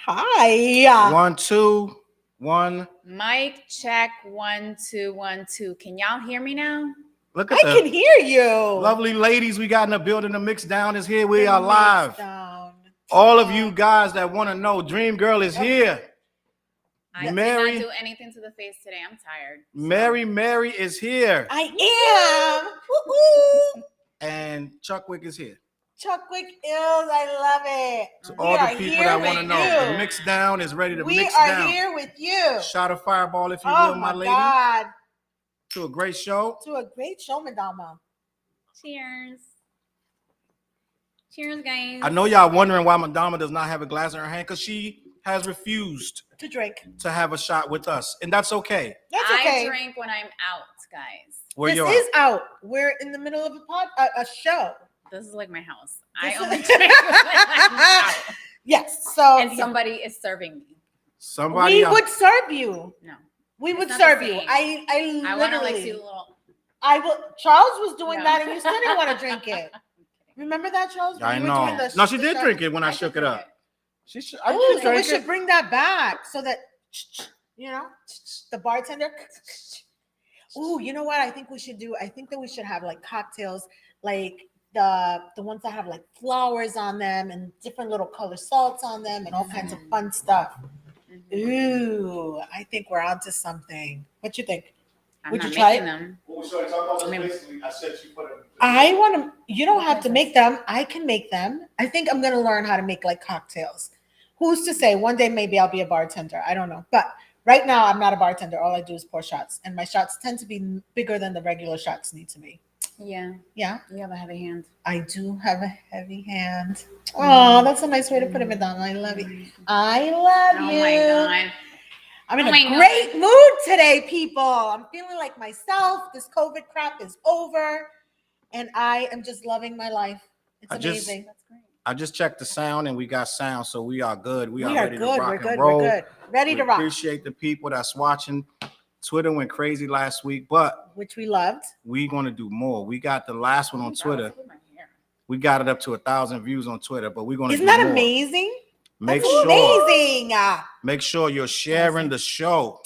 Hi. 1, 2, 1. Mic check 1 2 1 2. Can y'all hear me now? Look at I can hear you. lovely ladies we got in the building. The Mix Down is here. We The are live. Mix Down. All of you guys that want to know, Dream Girl is here. I Mary- did not do anything to the face today. I'm tired. Mary is here. I am. Woo-hoo. And Chuckwick is here. Chuckwick Ills, I love it. To We all are the people here that want to with know, you. the Mix Down is ready to We mix are down. here with you. Shot a fireball, if you Oh will, my lady. God. To a great show. To a great show, Madama. Cheers. Cheers, guys. I know y'all wondering why Madama does not have a glass in her hand, because she has refused To drink. to have a shot with us, and that's okay. That's okay. I drink when I'm out, guys. Where This you is out. We're in the middle of a show. This is like my house. This I is- only drink when I'm out. Yes. So And somebody is serving me. Somebody we else. would serve you. No. We would It's not serve the you. same. I I want to like literally. see the little. I will. Charles was doing No. that, and you still didn't want to drink it. I'm kidding. Remember that, Charles? When I you were doing know. the- No, she the did shot? drink it when I did shook it drink up. She should. I Oh, did so we drink should it. bring that back so that the bartender. Oh, you know what? I think we should do. I think that we should have like cocktails, like the ones that have like flowers on them and different little color salts on them and all kinds of fun stuff. Mhm. Ooh, I think we're onto something. What you think? I'm Would not you try making it? them. What we started talking about I mean- basically, I said she put it. I want to. You don't have to make them. I can make them. I think I'm gonna learn how to make like cocktails. Who's to say? One day maybe I'll be a bartender. I don't know. But right now I'm not a bartender. All I do is pour shots, and my shots tend to be bigger than the regular shots need to be. Yeah. Yeah, You have a heavy hand. I do have a heavy hand. Oh, that's a nice way to put it, Madonna. I love it. I love Oh you. my God. I'm in Oh a my God. great mood today, people. I'm feeling like myself. This COVID crap is over, and I am just loving my life. It's amazing. That's great. I just checked the sound, and we got sound, so we are good. We are ready good. to rock We're and good. roll. We're good. Ready We to rock, appreciate the people that's watching. Twitter went crazy last week, but which we loved. we're gonna do more. We got the last one on Oh, Twitter. what's with my hair? We got it up to 1,000 views on Twitter, but we're gonna Isn't do that more. amazing? Make That's sure, amazing. make sure you're sharing the show.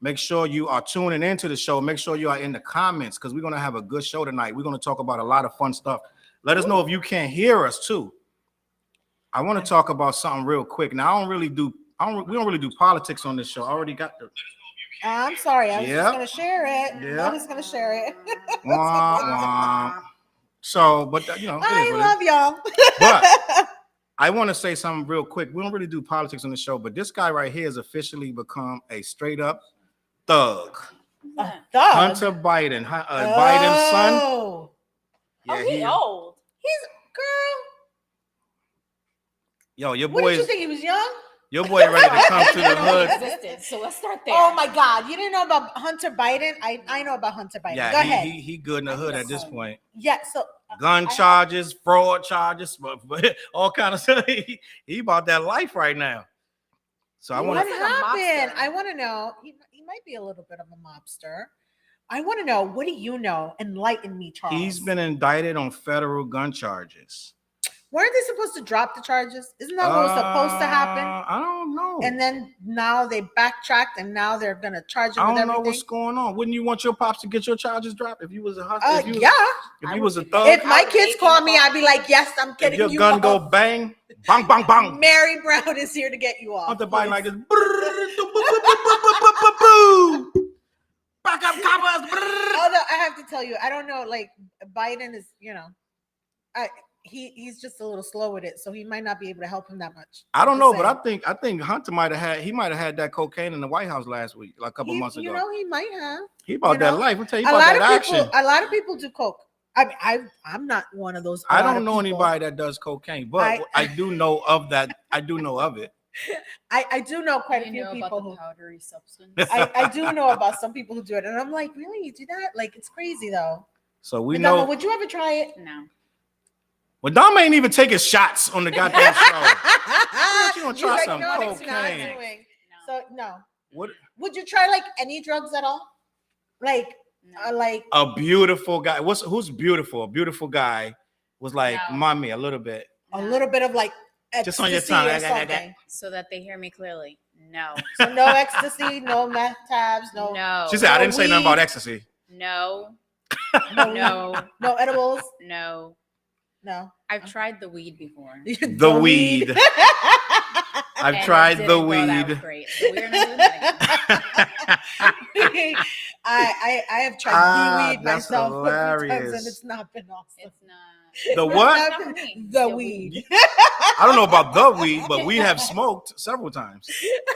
Make sure you are tuning into the show. Make sure you are in the comments, because we're gonna have a good show tonight. We're gonna talk about a lot of fun stuff. Let us know if you can't hear us too. I want to talk about something real quick. Now, we don't really do politics on this show. I already got the I'm sorry. I was Yep. just gonna share it. Yeah. I was gonna share it. wah, wah. So, but you know, it is I what it is. love y'all. But I want to say something real quick. We don't really do politics on the show, but this guy right here has officially become a straight up thug. A thug. Hunter Biden, Biden's son. Oh. Oh, he's old. He's girl. Yo, your What did you boy's think he was young? your boy ready to come to the I hood. didn't know he existed, so let's start there. Oh my God! You didn't know about Hunter Biden? I know about Hunter Biden. Go Yeah, ahead. he good in the hood at this point. Yeah. So Gun charges, fraud charges, but all kind of stuff. He about that life right now. So I what want like a happened? mobster. I want to know. He might be a little bit of a mobster. I want to know. What do you know? Enlighten me, Charles. He's been indicted on federal gun charges. Weren't they supposed to drop the charges? Isn't that what was supposed to happen? I don't know. And then now they backtracked, and now they're gonna charge him I with don't know everything. what's going on. Wouldn't you want your pops to get your charges dropped if you was a hustler? If you was, Yeah. if I you was a would- thug, If my I would kids hate call them me, all. I'd be like, "Yes, I'm if getting your you gun off. go bang, bang, bang, bang. Mary Brown is here to get you off." Hunter Biden like Yes. this. Back up, coppers. Although I have to tell you, I don't know. Like Biden is, he's just a little slow with it, so he might not be able to help him that much. I don't Just know, but saying. I think Hunter might have had that cocaine in the White House last week, like a couple months ago. You know, he might have. He about you that know, life. I'm telling you A about lot that of people. action. A lot of people do coke. I mean, I'm not one of those. I don't know anybody that does cocaine, but I do know of that. I do know of it. I do know quite a You few know people about the who. powdery substance. I do know about some people who do it, and I'm like, really, you do that? Like, it's crazy though. So we Madonna, know. would you ever try it? No. Well, Dom ain't even taking shots on the goddamn show. you gonna try He's some no, it's not cocaine. doing. No. So no. What Would you try like any drugs at all? Like, No. like a beautiful guy. Who's beautiful? A beautiful guy was like No. mommy a little bit. a little bit of like Just on your ecstasy tongue. or something. So that they hear me clearly. No. So no ecstasy, no meth tabs, no. No. She said, I No didn't say nothing about weed. ecstasy. No. No, No. no edibles. No. No. I've tried the weed before. The weed. I've And tried it the didn't go that weed. great. So we're not doing that again. I have tried the weed that's myself a few times hilarious. and it's not been awesome. It's not. The It's what? not Not for been- me. The Yeah, weed. I don't know about the weed, but we have smoked several times.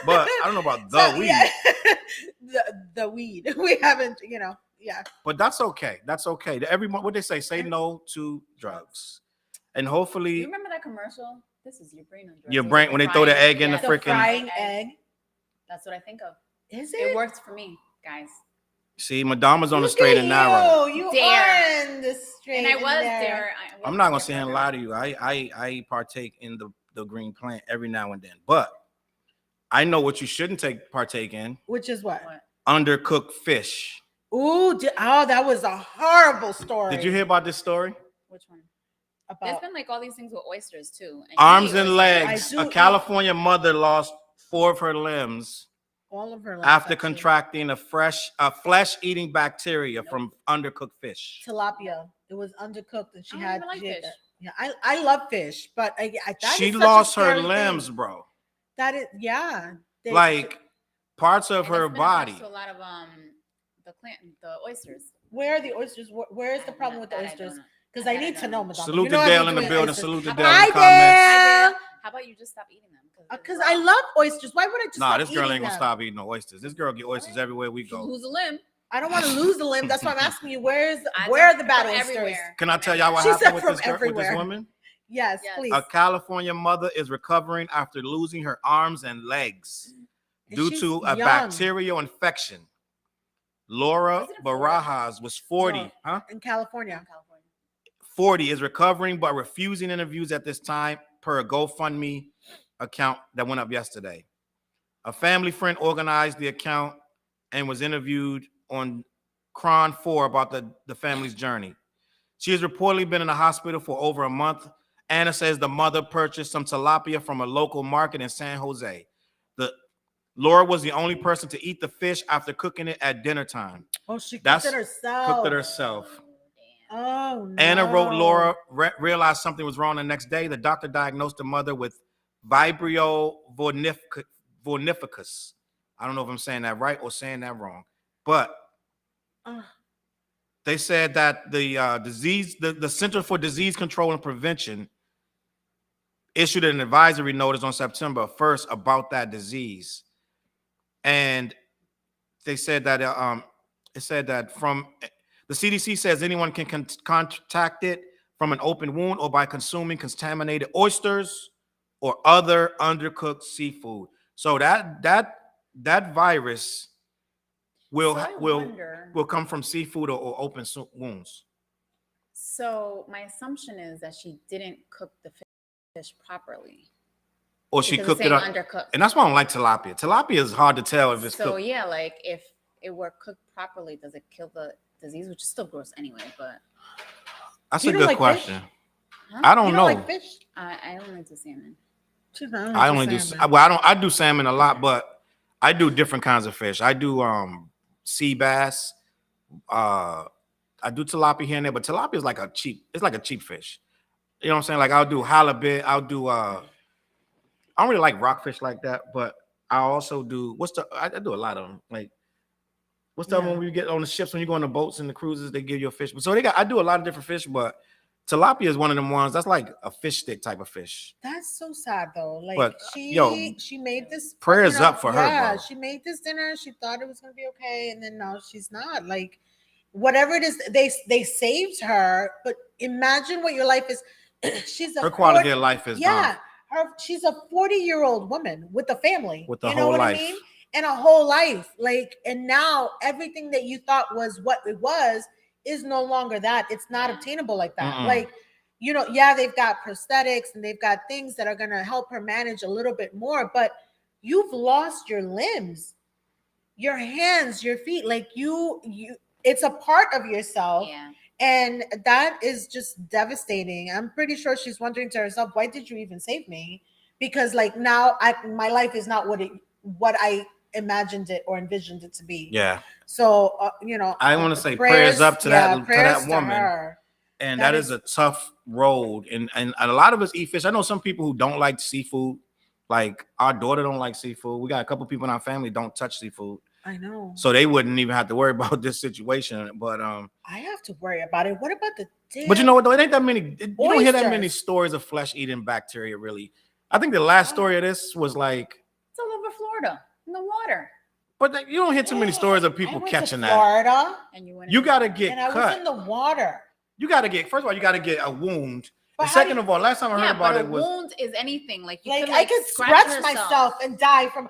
But I don't know about the So, weed. yeah. the weed. We haven't, yeah. But that's okay. That's okay. Everyone, what they say no to drugs. And You hopefully remember that commercial? This is your brain on drugs. your brain, when they throw the frying- egg in the yeah, freaking- Frying egg. That's what I think of. Is It worked for me, guys. see, Madama's on the Look straight at and narrow. You Dare. are in the straight And I was narrow. there. I'm not gonna sit here and lie to you. I partake in the green plant every now and then, but I know what you shouldn't partake in: Which is what? undercooked fish. Ooh, that was a horrible story. Did you hear about this story? Which one? There's about been like all these things with oysters too. And Arms you eat and oysters. legs. I do A eat- California mother lost 4 of her limbs all of her life after actually. contracting a flesh-eating bacteria from undercooked fish. tilapia. It was undercooked, and she I don't had. even like she had fish. that. Yeah, I love fish, but that She is such a lost her scary limbs, thing. bro. That is, yeah. They- Like parts of And her it's been attached body. to a lot of the oysters. where are the oysters? Where is the I problem with the don't know. oysters? Because That I I need don't to know. know, Madonna. Salute You to know I be Dale in the doing building. oysters. Salute to How Dale about- in Hi, the comments. Dale. How about you just stop eating them? Because I love oysters. Why would I just Nah, stop this girl eating ain't gonna them? stop eating no oysters. This girl get oysters Alright. everywhere we If you go. lose a limb. I don't want to lose the limb. That's why I'm asking you. Where I are don't- the bad from oysters? everywhere. Can I tell y'all what She happened said with from this girl, with this everywhere. woman? Yes, Yes. please. A California mother is recovering after losing her arms and legs And due she's to a young. bacterial infection. Laura Wasn't it Florida? Barajas was 40, No. huh? In California. California. 40, is recovering but refusing interviews at this time, per a GoFundMe account that went up yesterday. A family friend organized the account and was interviewed on Cron 4 about the family's journey. She has reportedly been in the hospital for over a month. Anna says the mother purchased some tilapia from a local market in San Jose. Laura was the only person to eat the fish after cooking it at dinner time. Oh, she That's cooked it herself. Cooked it herself. Oh, no. Anna wrote Laura realized something was wrong the next day. The doctor diagnosed the mother with Vibrio vornificus. I don't know if I'm saying that right or saying that wrong, but they said that the Center for Disease Control and Prevention issued an advisory notice on September 1st about that disease. And they said that from the CDC says anyone can contact it from an open wound or by consuming contaminated oysters or other undercooked seafood. So that virus will come from seafood or open wounds. So my assumption is that she didn't cook the fish properly. Or she Because cooked it's it up. saying undercooked. And that's why I don't like tilapia. Tilapia is hard to tell if it's So cooked. yeah, like if it were cooked properly, does it kill the disease? Which is still gross anyway, but That's You a don't good like question. Huh? I don't You know. don't like fish? I don't like the salmon. I only do well, I do salmon a lot, but I do different kinds of fish. I do sea bass. I do tilapia here and there, but tilapia is like a cheap fish. You know what I'm saying? Like I'll do halibut, I'll do I don't really like rockfish like that, but I also do I do a lot of them. Like what's the other one when you get on the ships when you go on the boats and the cruises, they give you a fish. So I do a lot of different fish, but tilapia is one of them ones that's like a fish stick type of fish. That's so sad though. Like But, she made this prayers up for her, Yeah, bro. she made this dinner. She thought it was gonna be okay, and then now she's not. Like whatever it is, they saved her. But imagine what your life is. She's Her quality of life is gone. She's a 40-year-old woman with a family. With a you know whole what life. I mean? And a whole life. Like, and now everything that you thought was what it was is no longer that. It's not obtainable like that. Mm-mm. Like, they've got prosthetics and they've got things that are gonna help her manage a little bit more, but you've lost your limbs, your hands, your feet. Like you it's a part of yourself. Yeah. And that is just devastating. I'm pretty sure she's wondering to herself, why did you even save me? Because like now my life is not what I imagined it or envisioned it to be. Yeah. So I want to say prayers up to that prayers to woman. her. And that is a tough road. And a lot of us eat fish. I know some people who don't like seafood. Like our daughter don't like seafood. We got a couple people in our family don't touch seafood. I know. So they wouldn't even have to worry about this situation. But I have to worry about it. What about the damn but you know what though? It ain't that many. You don't hear that many oysters? stories of flesh eating bacteria, really. I think the last story of this was like, It's all over Florida in the water. but you don't hear too many stories of people I went catching to that. Florida, And you went You in gotta the get and I was cut. in the water. You gotta get, first of all, you gotta get a wound. But And how second do of all, last time I heard about but it a was, wound is anything. Like you Like could I could scratch yourself. myself and die from.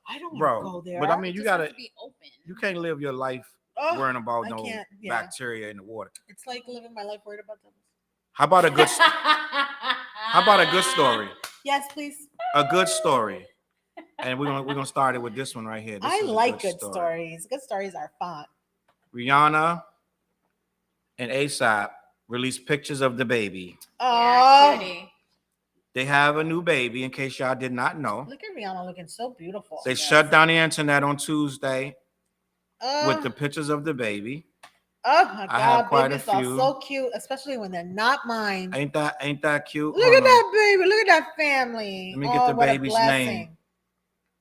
I don't want bro. to go there. But I mean, It you just has gotta, to be open. you can't live your life Ugh, worrying about I no can't, yeah. bacteria in the water. It's like living my life worried about them. How about a good? How about a good story? Yes, please. A good story. And we're gonna start it with this one right here. This I is a like good story. stories. Good stories are fun. Rihanna and ASAP released pictures of the baby. Yeah, Oh, cutie. They have a new baby, in case y'all did not know. look at Rihanna looking so beautiful. They shut down the internet on Tuesday Oh, with the pictures of the baby. oh my I have God, quite a babies are few. so cute, especially when they're not mine. Ain't that cute? Look at that baby. Look at that family. Let me get Oh, the what a baby's blessing. name.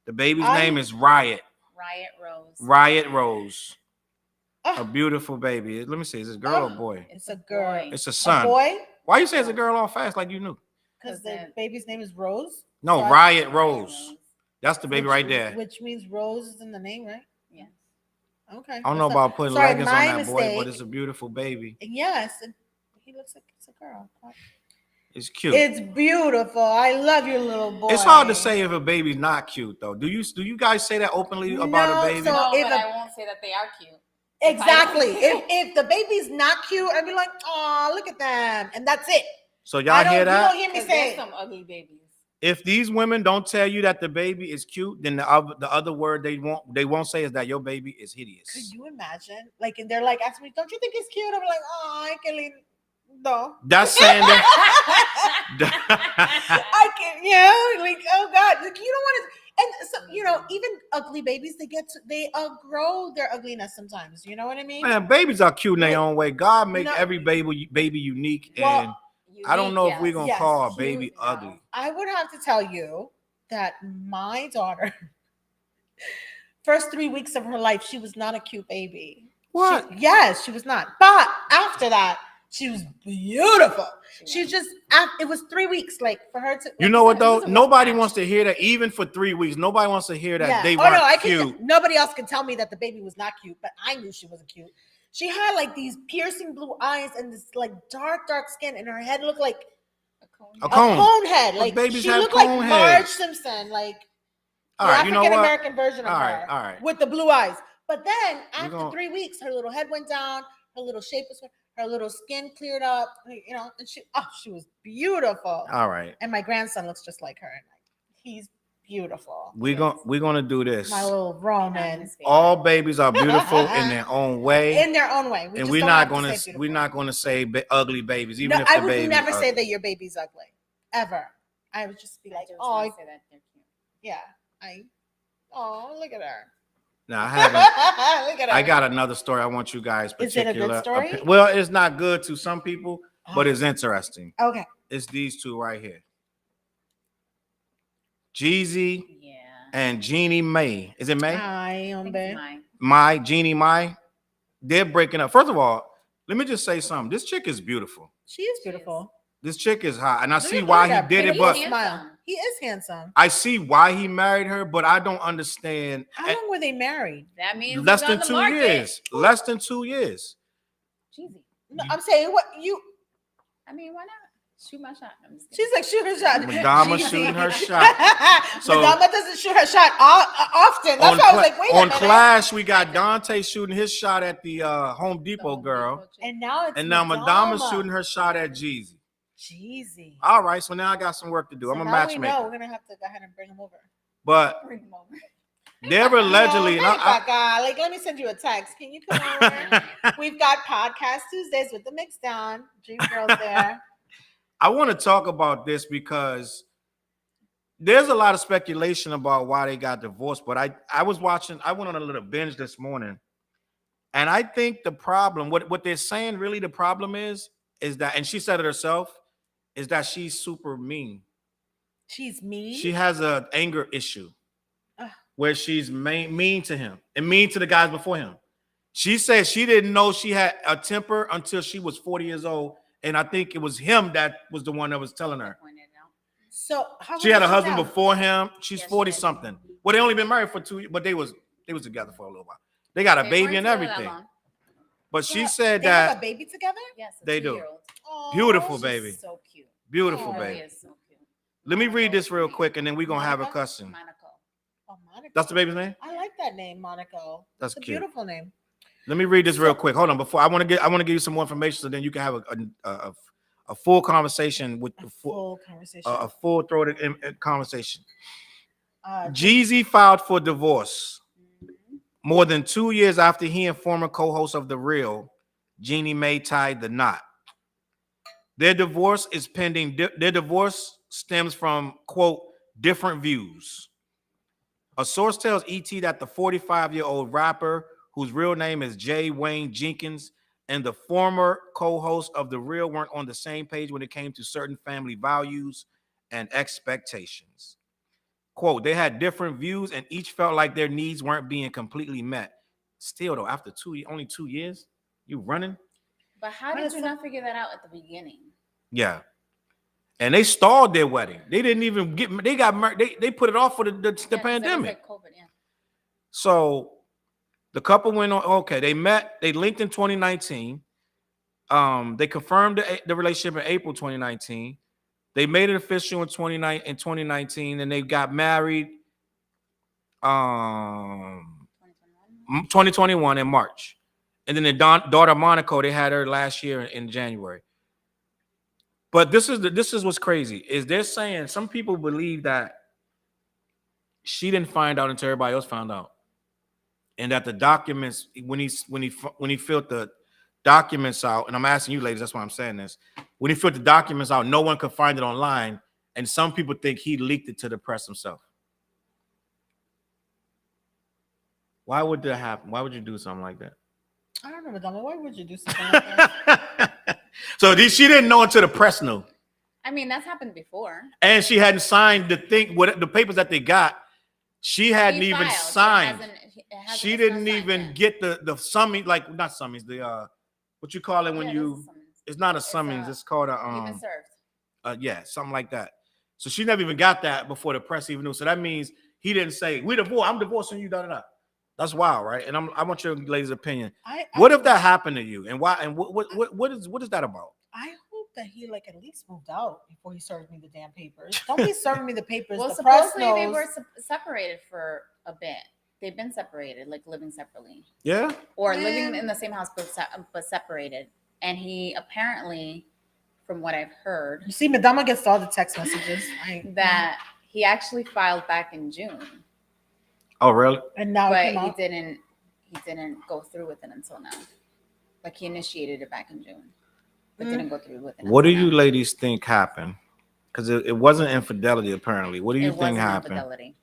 The baby's name is Riot. Riot Rose. Riot Rose. A Oh, beautiful baby. Let me see. Is this girl or boy? it's a girl. boy. It's a A son. boy? Why you say it's a girl all fast like you knew? Because the baby's name is Rose. No, So Riot Rose. That's the baby which- right there. Which means Rose is in the name, right? Yes. Okay. I don't know That's about putting sorry, leggings on my that boy, but mistake. it's a beautiful baby. Yes, he looks like it's a girl. It's cute. It's beautiful. I love your little boy. It's hard to say if a baby's not cute though. Do you guys say that openly about No, a baby? so- No, if but a- I won't say that they are cute. Exactly. if the baby's not cute, I'd be like, oh, look at them, and that's it. So y'all hear You that? don't hear me Because there's say. some ugly babies. If these women don't tell you that the baby is cute, then the other word they won't say is that your baby is Could hideous. you imagine? Like, and they're like, asking me, don't you think he's cute? I'm like, oh, I can leave. No. That's saying that. I can, like, oh God, like you don't want to. And so, even ugly babies, they outgrow their ugliness sometimes. You know what I mean? Man, babies are cute in their own way. God make No. every baby unique, Well, and I don't know if we're gonna Yes, call a cute, baby no. ugly. I would have to tell you that my daughter, first 3 weeks of her life, she was not a cute baby. What? Yes, she was not. But after that, she was beautiful. She just, it was 3 weeks, like for her to. You know what it though? was a rough Nobody patch. wants to hear that. Even for 3 weeks, nobody wants to hear that Yeah. they Oh weren't no, I cute. can. Nobody else can tell me that the baby was not cute, but I knew she wasn't cute. She had like these piercing blue eyes and this like dark skin, and her head looked like A a cone. cone head. But Like babies she have looked like cone Marge heads. Simpson, like All the right, you know African what? American version of All her. right, all right. With the blue eyes. But then after gonna- 3 weeks, her little head went down, her little shape was, her little skin cleared up, and she was beautiful. All right. And my grandson looks just like her, and he's beautiful. We're gonna do this. My little Roman. All babies are beautiful in their own way. In their own way. And we're not gonna say ugly babies, even if the I would baby never say ugly. that your baby's ugly. Ever. I would just be like, I just oh, wanna say that they're cute. yeah. Look at her. No, I haven't. Look at her. I got another story I want you guys Is it a good particular. story? Well, it's not good to some people, but it's interesting. Okay. It's these two right here. Jeezy Yeah. and Jeannie May. Is it May? Hi, I think it's hombre. mine. Jeannie Mai. They're breaking up. First of all, let me just say something. This chick is beautiful. She is beautiful. This chick is hot, and I Look see at why that he did pretty it, but handsome. smile. He is handsome. I see why he married her, but I don't understand. How long were they married? That means Less he's than on the 2 market. years. Less than 2 years. Jeezy. No, I'm saying what you. I mean, why not? Shoot my shot. I'm just She's kidding. like shoot her shot. Madonna Jeezy. shooting her shot. So- Madonna doesn't shoot her shot often. That's why I was like, wait a on minute. Clash, we got Dante shooting his shot at the Home Depot girl, And now it's and now Madonna's shooting her shot at Jeezy. Jeezy. All right, so now I got some work to do. So I'm a now we know matchmaker. we're gonna have to go ahead and bring him over. But Bring him over. They're allegedly. Oh, like, let me send you a text. Can you come over? We've got podcast Tuesdays with the MYXXDOWN. Dream Girls there. I want to talk about this because there's a lot of speculation about why they got divorced. But I was watching. I went on a little binge this morning, and I think the problem, what they're saying, really the problem is that, and she said it herself, is that she's super mean. She's mean. She has an anger issue where she's mean to him and mean to the guys before him. She said she didn't know she had a temper until she was 40 years old. And I think it was him that was the one that was telling her. So she had a husband before him. She's 40 something. Well, they only been married for 2 years, but they was together for a little while. They got a baby and everything. But she said they that have a baby together? Yes, they do. Oh, beautiful baby. So cute. Beautiful baby. Is so cute. Let me read this real quick and then we're gonna have a cussing. Oh, Monaco. That's the baby's name? I like that name, Monaco. That's it's a cute. Beautiful name. Let me read this real quick. Hold on. Before I want to give you some more information so then you can have a full conversation with the full conversation. A full-throated conversation. Jeezy filed for divorce more than 2 years after he and former co-host of The Real, Jeanni May, tied the knot. Their divorce is pending. Their divorce stems from, quote, different views. A source tells ET that the 45-year-old rapper, whose real name is Jay Wayne Jenkins, and the former co-host of The Real weren't on the same page when it came to certain family values and expectations. Quote, they had different views and each felt like their needs weren't being completely met. Still, though, after only 2 years, you running? But how did you not figure that out at the beginning? Yeah. And they stalled their wedding. They didn't even they got married. They put it off for the pandemic. Like COVID, yeah. So the couple went on. Okay, they met. They linked in 2019. They confirmed the relationship in April 2019. They made it official in 2019, and they got married 2021 in March. And then their daughter Monaco, they had her last year in January. But this is what's crazy is they're saying some people believe that she didn't find out until everybody else found out, and that the documents when he filled the documents out, and I'm asking you ladies, that's why I'm saying this. When he filled the documents out, no one could find it online, and some people think he leaked it to the press himself. Why would that happen? Why would you do something like that? I don't know, Madonna. Why would you do something like that? So she didn't know until the press knew. I mean, that's happened before. And she hadn't signed the papers that they got. She hadn't even signed. She didn't even get the summons, like not summons, the what you call it when you it's not a summons, it's called a even served. Yeah, something like that. So she never even got that before the press even knew. So that means he didn't say, we divorced, I'm divorcing you, da. That's wild, right? And I want your ladies' opinion. What if that happened to you? And why? And what is that about? I hope that he like at least moved out before he served me the damn papers. Don't be serving me the papers. Well, the supposedly press they knows. were separated for a bit. They've been separated, like living separately. Yeah. Or living in the same house but separated. And he apparently, from what I've heard, You see, Madama gets all the text messages. that he actually filed back in June. Oh, really? And now But he didn't go through with it until now. Like he initiated it back in June, but didn't go through with it. What do you ladies think happened? Because it wasn't infidelity, apparently. What do you think happened? Infidelity.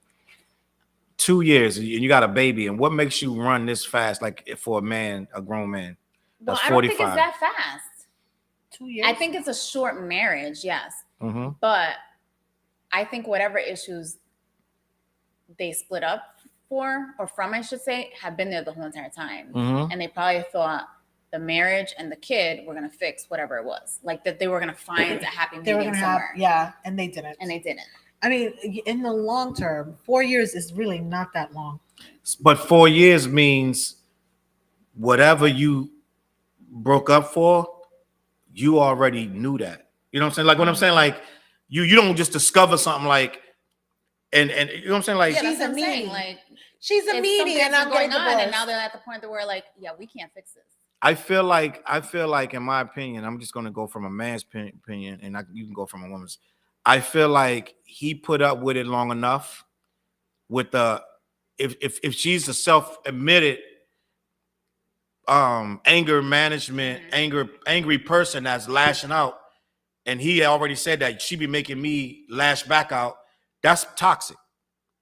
2 years and you got a baby, and what makes you run this fast, like for a man, a grown man? Well, That's I don't 45. think it's that fast. 2 years. I think it's a short marriage, yes. Mm-hmm. But I think whatever issues they split up from, I should say, have been there the whole entire time. Mm-hmm. And they probably thought the marriage and the kid were going to fix whatever it was. Like that they were going to find a happy medium somewhere. And they didn't. I mean, in the long term, 4 years is really not that long. But 4 years means whatever you broke up for, you already knew that. You know what I'm saying? Like what I'm saying, like you don't just discover something like and you know what I'm saying? Like she's a meanie. Like she's a meanie and I'm going on, and now they're at the point that we're like, yeah, we can't fix this. I feel like, in my opinion, I'm just gonna go from a man's opinion, and you can go from a woman's. I feel like he put up with it long enough with the if she's a self-admitted anger management, angry person that's lashing out, and he already said that she be making me lash back out, that's toxic.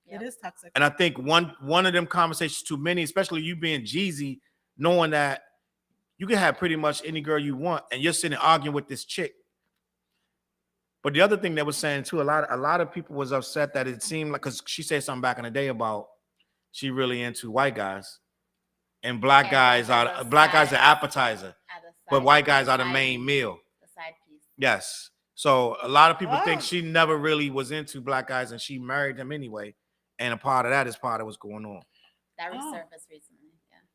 It is toxic. And I think one of them conversations too many, especially you being Jeezy, knowing that you can have pretty much any girl you want, and you're sitting arguing with this chick. But the other thing they was saying too, a lot of people was upset that it seemed like, because she said something back in the day about she really into white guys, and black guys are the appetizer, but white guys are the main meal. The side piece. Yes. So a lot of people think she never really was into black guys, and she married them anyway. And a part of that is part of what's going on. That resurfaced recently.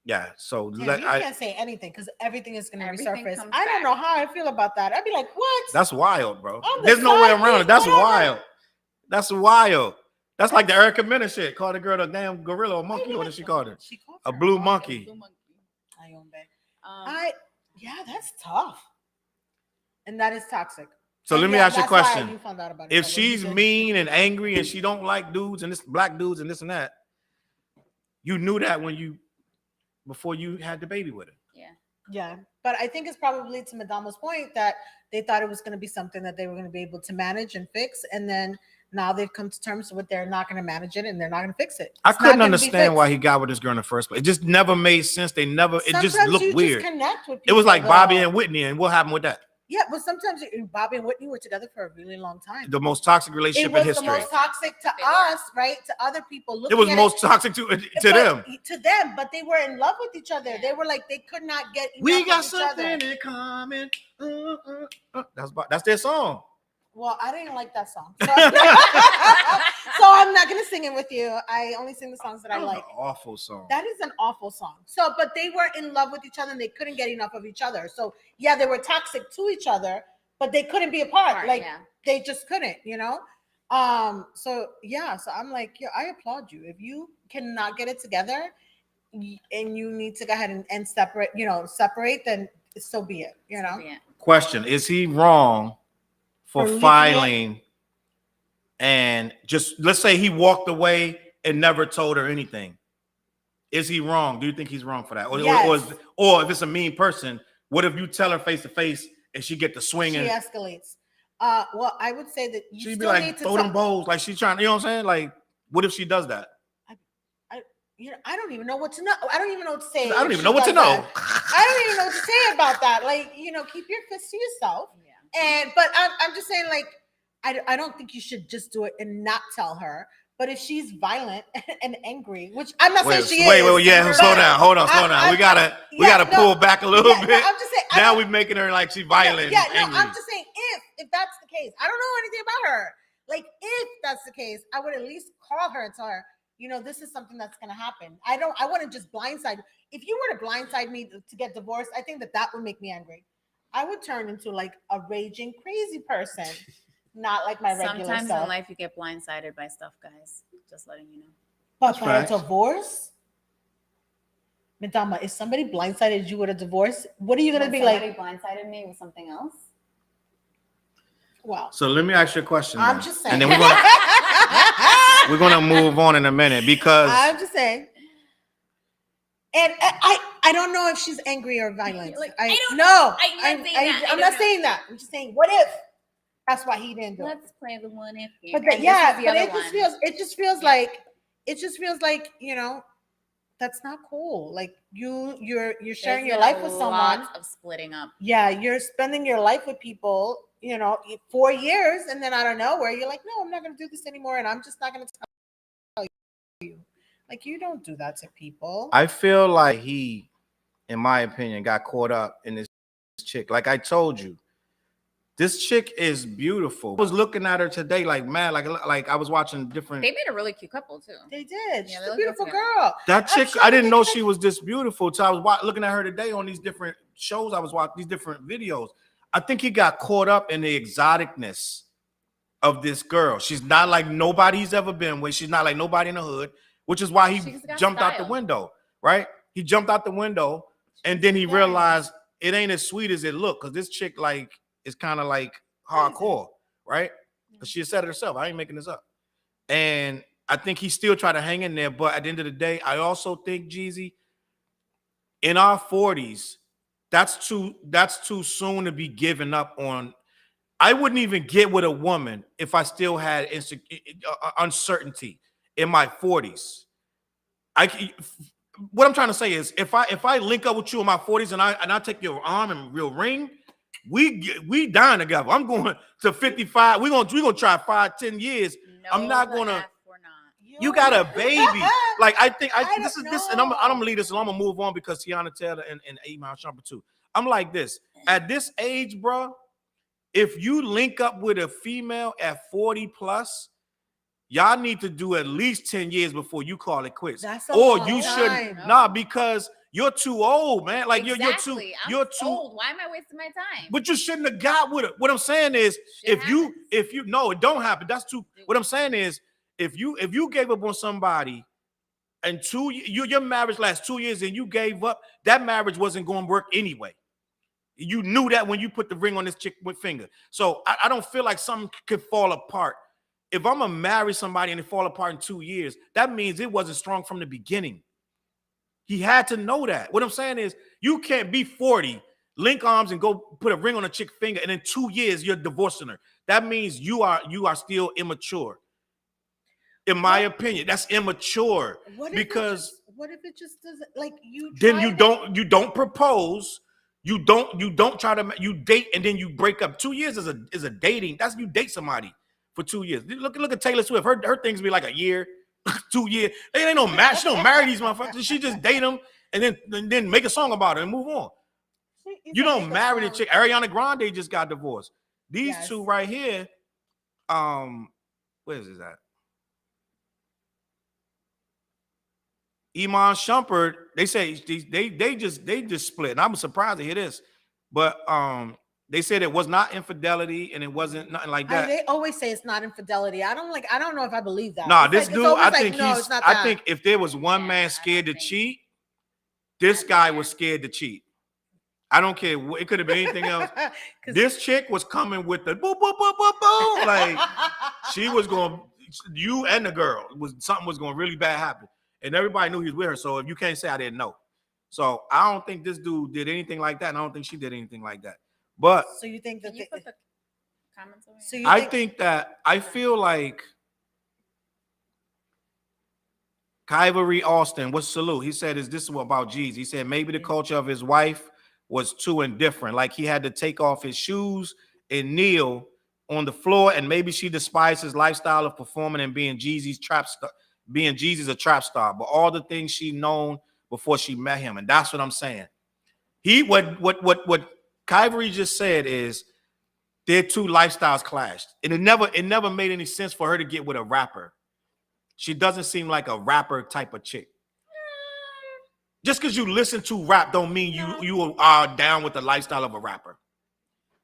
Yeah. So you can't say anything because everything is going to resurface. I don't know how I feel about that. I'd be like, what? That's wild, bro. There's no way around it. That's wild. That's wild. That's like the Erica Mena shit. Called the girl a damn gorilla or monkey. What did she call her? She called her a blue monkey. Yeah, that's tough. And that is toxic. So let me ask you a question. If she's mean and angry and she don't like dudes and this black dudes and this and that, you knew that before you had the baby with her. Yeah. But I think it's probably to Madama's point that they thought it was going to be something that they were going to be able to manage and fix. And then now they've come to terms with they're not going to manage it and they're not going to fix it. I couldn't understand why he got with this girl in the first place. It just never made sense. It just looked weird. It was like Bobby and Whitney, and what happened with that? Yeah, but sometimes Bobby and Whitney were together for a really long time. The most toxic relationship in history. It was the most toxic to us, right? To other people. It was most toxic to them. To them, but they were in love with each other. They were like, they could not get enough We got of each something other. in common. That's their song. Well, I didn't like that song. So I'm not going to sing it with you. I only sing the songs that I like. Awful song. That is an awful song. So, but they were in love with each other and they couldn't get enough of each other. So yeah, they were toxic to each other, but they couldn't be apart. They just couldn't, So yeah, so I'm like, yeah, I applaud you. If you cannot get it together and you need to go ahead and separate, then so be it, Question, is he wrong for filing and just, let's say he walked away and never told her anything? Is he wrong? Do you think he's wrong for that? Or if it's a mean person, what if you tell her face to face and she get the swinging? She escalates. Well, I would say that she'd be like, throw them bowls, like she's trying, you know what I'm saying? Like, what if she does that? I don't even know what to know. I don't even know what to say. I don't even know what to know. I don't even know what to say about that. Like, keep your fists to yourself. Yeah. But I'm just saying, like, I don't think you should just do it and not tell her. But if she's violent and angry, which I'm not saying she is. Wait, yeah, slow down. Hold on. We gotta pull back a little bit. No, I'm just saying. Now we're making her like she's violent. Angry. I'm just saying if that's the case, I don't know anything about her. Like, if that's the case, I would at least call her and tell her, this is something that's going to happen. I wouldn't just blindside. If you were to blindside me to get divorced, I think that would make me angry. I would turn into like a raging crazy person, not like my regular self. Sometimes in life you get blindsided by stuff, guys. Just letting you know. But by a divorce, Madama, if somebody blindsided you with a divorce, what are you going to be like? Somebody blindsided me with something else? Wow. So let me ask you a question. I'm just saying. And then we're gonna move on in a minute because I'm just saying. And I don't know if she's angry or violent. I'm not saying that. I'm just saying, what if that's why he didn't do it? Let's play the one if. But it just feels like that's not cool. Like you're sharing your life with someone. Of splitting up. Yeah, you're spending your life with people, 4 years, and then I don't know where you're like, no, I'm not going to do this anymore, and I'm just not going to tell you. Like, you don't do that to people. I feel like he, in my opinion, got caught up in this chick. Like I told you, this chick is beautiful. I was looking at her today, like, man, like I was watching different. They made a really cute couple too. They did. She's a beautiful girl. That chick, I didn't know she was this beautiful. So I was looking at her today on these different shows. I was watching these different videos. I think he got caught up in the exoticness of this girl. She's not like nobody he's ever been with. She's not like nobody in the hood, which is why he jumped out the window, right? He jumped out the window, and then he realized it ain't as sweet as it looked, because this chick like is kind of like hardcore, right? Because she said it herself. I ain't making this up. And I think he still try to hang in there. But at the end of the day, I also think, Jeezy, in our 40s, that's too soon to be giving up on. I wouldn't even get with a woman if I still had uncertainty in my 40s. What I'm trying to say is, if I link up with you in my 40s and I take your arm and real ring, we dying together. I'm going to 55. We're gonna try 5-10 years. No, I'm not the gonna. F we're not. You got a baby. Like I think this is this, and I'm know. gonna leave this and I'm gonna move on because Teyana Taylor and Iman Shumper too. I'm like this at this age, bro. If you link up with a female at 40 plus, y'all need to do at least 10 years before you call it quits. That's a or long you time. should nah, because you're too old, man. Like Exactly. you're I'm too old. Why am I wasting my time? But you shouldn't have got with it. What I'm saying is, Shit if you no, it don't happen. That's too. What I'm saying is, if you gave up on somebody and your marriage lasts 2 years and you gave up, that marriage wasn't going to work anyway. You knew that when you put the ring on this chick with finger. So I don't feel like something could fall apart. If I'm gonna marry somebody and it fall apart in 2 years, that means it wasn't strong from the beginning. He had to know that. What I'm saying is, you can't be 40, link arms, and go put a ring on a chick finger, and in 2 years you're divorcing her. That means you are still immature. In my opinion, that's immature. What if it just doesn't, like, you then you don't propose. You don't try to, you date and then you break up. 2 years is a dating. That's, you date somebody for 2 years. Look at Taylor Swift. Her things be like a year, 2 years. They ain't no match. She don't marry these motherfuckers. She just date them and then make a song about it and move on. You don't marry the chick. Ariana Grande just got divorced. These two right here, where is this at? Iman Shumper, they say they just split. And I'm surprised to hear this, but they said it was not infidelity and it wasn't nothing like that. They always say it's not infidelity. I don't know if I believe that. Nah, this dude, I think if there was one man scared to cheat, this guy was scared to cheat. I don't care. It could have been anything else. This chick was coming with the boom, boom, boom, boom, boom. Like, she was going, you and the girl, something was going to really bad happen. And everybody knew he was with her. So if you can't say I didn't know. So I don't think this dude did anything like that. And I don't think she did anything like that. But so you think that put the comments over so I feel like Kyrie Austin, what's salute? He said, is this about Jeezy? He said maybe the culture of his wife was too indifferent. Like he had to take off his shoes and kneel on the floor. And maybe she despised his lifestyle of performing and being Jeezy's a trap star, but all the things she known before she met him. And that's what I'm saying. What Kyrie just said is their two lifestyles clashed. And it never made any sense for her to get with a rapper. She doesn't seem like a rapper type of chick. Just because you listen to rap don't mean you are down with the lifestyle of a rapper.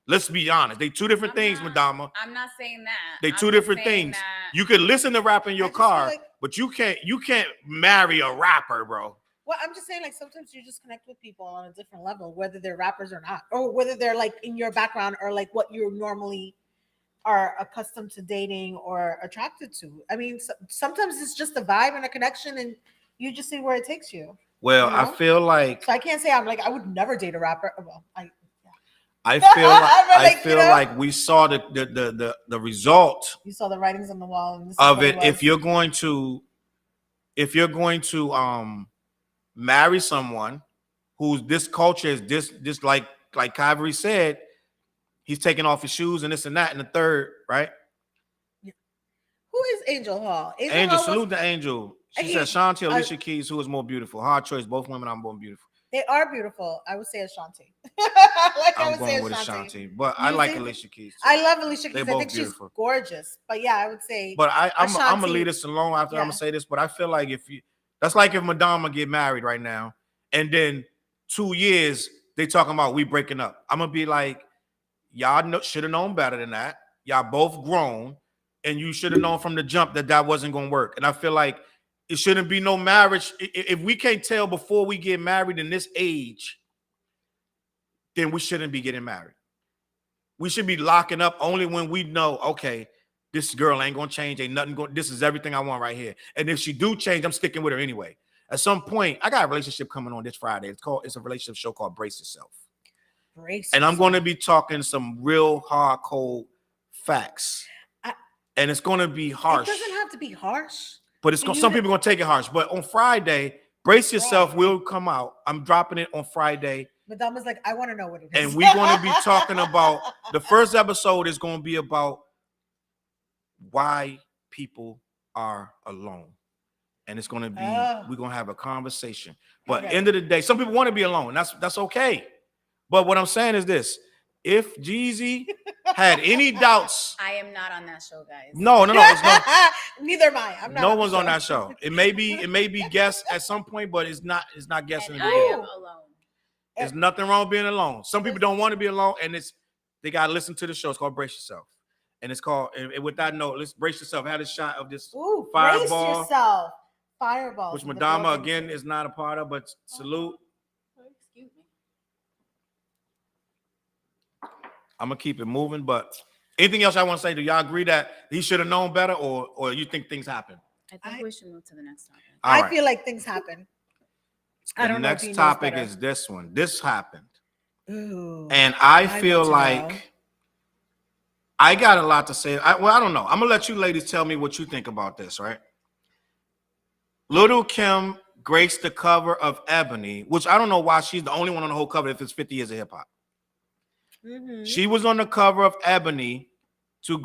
Let's be honest. They two different things, Madama. I'm not saying that. They two different things. You can listen to rap in your car, but you can't marry a rapper, bro. Well, I'm just saying, like, sometimes you just connect with people on a different level, whether they're rappers or not, or whether they're like in your background or like what you normally are accustomed to dating or attracted to. I mean, sometimes it's just a vibe and a connection, and you just see where it takes you. Well, I feel like, so I can't say I would never date a rapper. Well, I feel like we saw the result. You saw the writings on the wall of it. If you're going to marry someone who's this culture is this like Kyrie said, he's taking off his shoes and this and that and the third, right? Yeah. Who is Angel Hall? Angel, salute the Angel. She said Shanti, Alicia Keys, who is more beautiful? Hard choice. Both women are more beautiful. They are beautiful. I would say Ashanti. I'm going with Ashanti, but I like Alicia Keys too. I love Alicia Keys. I think beautiful. She's gorgeous. But yeah, I would say. But I'm gonna leave this alone after I'm gonna say this. But I feel like that's like if Madonna get married right now, and then 2 years they talking about we breaking up. I'm gonna be like, y'all should have known better than that. Y'all both grown, and you should have known from the jump that wasn't gonna work. And I feel like it shouldn't be no marriage. If we can't tell before we get married in this age, then we shouldn't be getting married. We should be locking up only when we know, okay, This girl ain't gonna change. Ain't nothing going. This is everything I want right here. And if she do change, I'm sticking with her anyway. At some point, I got a relationship coming on this Friday. It's a relationship show called Brace Yourself. And I'm going to be talking some real hardcore facts. And it's going to be harsh. It doesn't have to be harsh. But it's some people are going to take it harsh. But on Friday, Brace Yourself will come out. I'm dropping it on Friday. Madame was like, I want to know what it is. And we're going to be talking about, the first episode is going to be about why people are alone. And it's going to be, we're going to have a conversation. But end of the day, some people want to be alone. That's okay. But what I'm saying is this. If Jeezy had any doubts. I am not on that show, guys. No. It's not. Neither am I. I'm not. No one's on that show. It may be guests at some point, but it's not guessing. And I am alone. There's nothing wrong with being alone. Some people don't want to be alone, and they got to listen to the show. It's called Brace Yourself. And it's called, and with that note, let's brace yourself. I had a shot of this fireball. Brace yourself. Fireball. Which Madama, again, is not a part of, but salute. Excuse me. I'm going to keep it moving, but anything else I want to say? Do y'all agree that he should have known better, or you think things happen? I think we should move to the next topic. I feel like things happen. I don't know. The next topic is this one. This happened. Ooh, and I feel like I got a lot to say. I don't know. I'm going to let you ladies tell me what you think about this, right? Little Kim graced the cover of Ebony, which I don't know why she's the only one on the whole cover if it's 50 years of hip hop. Mm-hmm. She was on the cover of Ebony to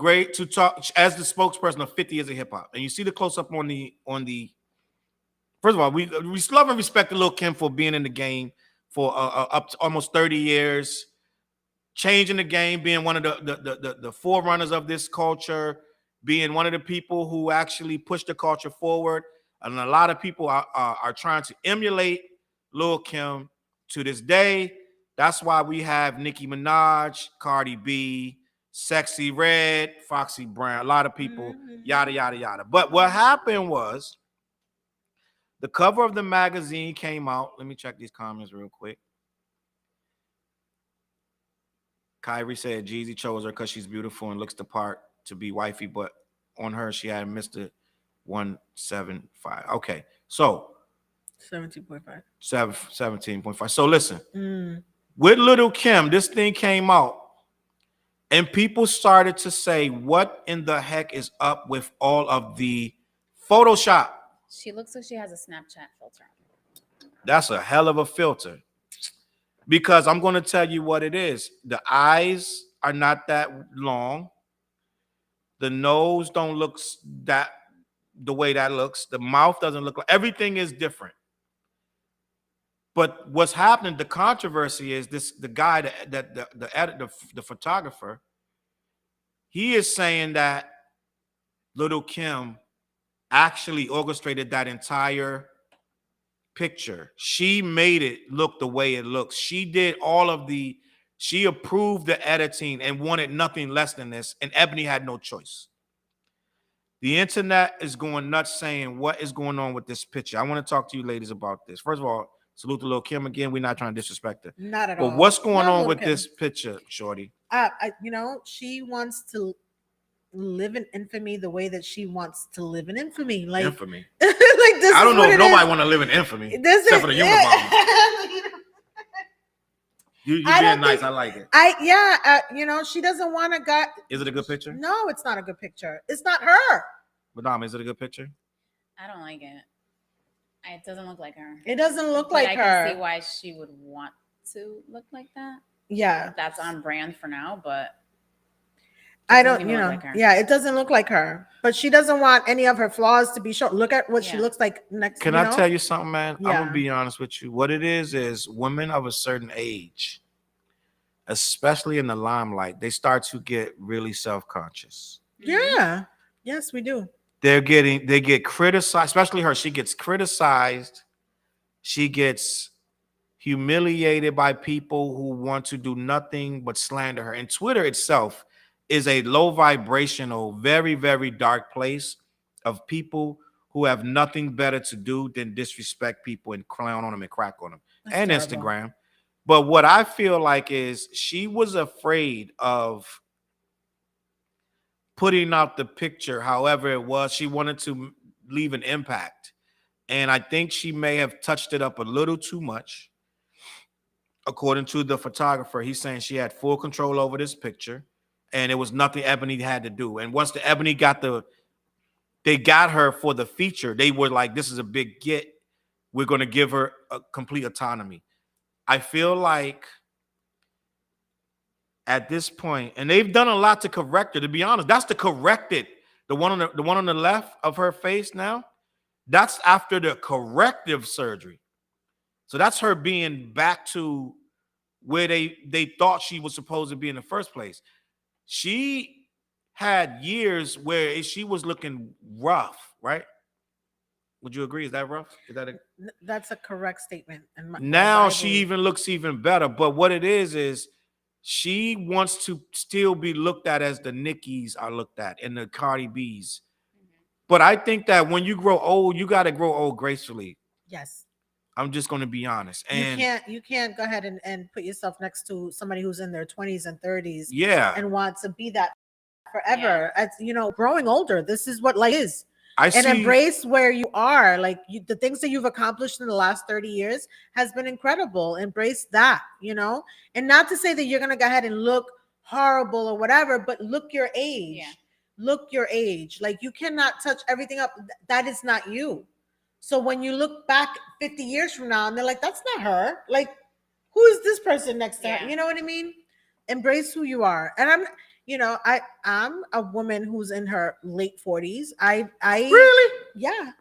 talk as the spokesperson of 50 years of hip hop. And you see the close up on the first of all, we love and respect Lil Kim for being in the game for up to almost 30 years, changing the game, being one of the forerunners of this culture, being one of the people who actually pushed the culture forward. And a lot of people are trying to emulate Lil Kim to this day. That's why we have Nicki Minaj, Cardi B, Sexy Red, Foxy Brown, a lot of people, yada, yada, yada. But what happened was the cover of the magazine came out. Let me check these comments real quick. Kyrie said Jeezy chose her because she's beautiful and looks the part to be wifey, but on her, she had Mr. 175. Okay, so 17.5. 17.5. So listen, with Little Kim, this thing came out, and people started to say, "What in the heck is up with all of the Photoshop?" She looks like she has a Snapchat filter. That's a hell of a filter, because I'm going to tell you what it is. The eyes are not that long. The nose don't look the way that looks. The mouth doesn't look like, everything is different. But what's happening, the controversy is the guy the photographer, he is saying that Little Kim actually orchestrated that entire picture. She made it look the way it looks. She did she approved the editing and wanted nothing less than this, and Ebony had no choice. The internet is going nuts saying, what is going on with this picture? I want to talk to you ladies about this. First of all, salute to Lil Kim again. We're not trying to disrespect her. Not at all. But what's going on with this picture, shorty? She wants to live in infamy the way that she wants to live in infamy. Like infamy. Like this. I don't know if nobody want to live in infamy. Except for the Unabomber. You being nice. I like it. She doesn't want to Is it a good picture? No, it's not a good picture. It's not her. Madame, is it a good picture? I don't like it. It doesn't look like her. It doesn't look but like I her. I can see why she would want to look like that. Yeah. That's on brand for now, but I don't, like it doesn't look like her. But she doesn't want any of her flaws to be shown. Look at what she looks like next. Can I tell you something, man? I'm gonna be honest with you. What it is women of a certain age, especially in the limelight, they start to get really self-conscious. Yeah. Yes, we do. They get criticized, especially her. She gets criticized. She gets humiliated by people who want to do nothing but slander her. And Twitter itself is a low vibrational, very, very dark place of people who have nothing better to do than disrespect people and clown on them and crack on them. That's and terrible. Instagram. But what I feel like is she was afraid of putting out the picture, however it was. She wanted to leave an impact. And I think she may have touched it up a little too much. According to the photographer, he's saying she had full control over this picture. And it was nothing Ebony had to do. And once the Ebony they got her for the feature, they were like, this is a big get. We're going to give her a complete autonomy. I feel like at this point, and they've done a lot to correct her, to be honest. That's the corrected. The one on the left of her face now, that's after the corrective surgery. So that's her being back to where they thought she was supposed to be in the first place. She had years where she was looking rough, right? Would you agree? Is that rough? That's a correct statement. And now she even looks even better. But what it is she wants to still be looked at as the Nickies are looked at and the Cardi B's. But I think that when you grow old, you got to grow old gracefully. Yes. I'm just going to be honest. And you can't go ahead and put yourself next to somebody who's in their 20s and 30s. Yeah. And want to be that forever. As growing older, this is what life is. Embrace where you are. Like the things that you've accomplished in the last 30 years has been incredible. Embrace that, and not to say that you're going to go ahead and look horrible or whatever, but look your age. Yeah. Look your age. Like you cannot touch everything up. That is not you. So when you look back 50 years from now and they're like, that's not her. Like, who is this person next to her? You know what I mean? Embrace who you are. And I'm a woman who's in her late 40s. I really? Yeah.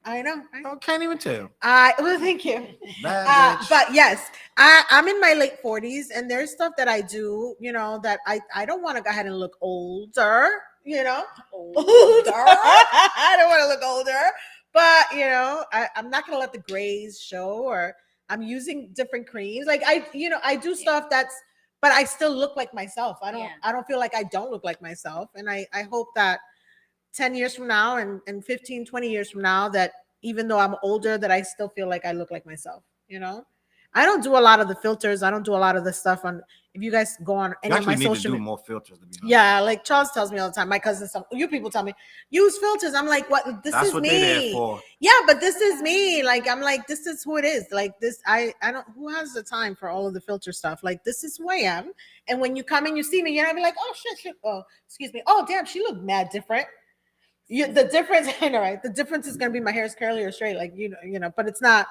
I know. I can't even tell. Well, thank you. But yes, I'm in my late 40s, and there's stuff that I do, that I don't want to go ahead and look older, older. I don't want to look older, but I'm not gonna let the grays show, or I'm using different creams. Like I do stuff but I still look like myself. I don't feel like I don't look like myself. And I hope that 10 years from now and 15, 20 years from now, that even though I'm older, that I still feel like I look like myself, I don't do a lot of the filters. I don't do a lot of the stuff on, if you guys go on any of my social media. You do more filters, to be honest. Yeah, like Challz tells me all the time. My cousin, you people tell me, use filters. I'm like, what? That's is what me. They're there for. Yeah, but this is me. Like, I'm like, this is who it is. Like this, I don't, who has the time for all of the filter stuff? Like, this is who I am. And when you come and you see me, you're gonna be like, oh shit. Oh, excuse me. Oh, damn, she looked mad different. The difference, I know, right? The difference is gonna be my hair is curly or straight, like but it's not.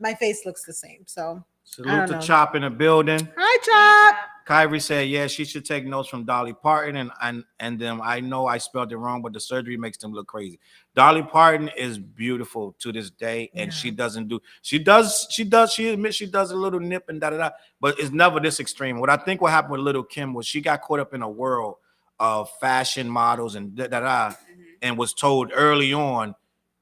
My face looks the same. So salute to Chop in the building. Hi, Chop. Kyrie said, yeah, she should take notes from Dolly Parton and them. I know I spelled it wrong, but the surgery makes them look crazy. Dolly Parton is beautiful to this day, and she admits she does a little nip and da-da-da, but it's never this extreme. What I think what happened with Little Kim was she got caught up in a world of fashion models and da-da-da, and was told early on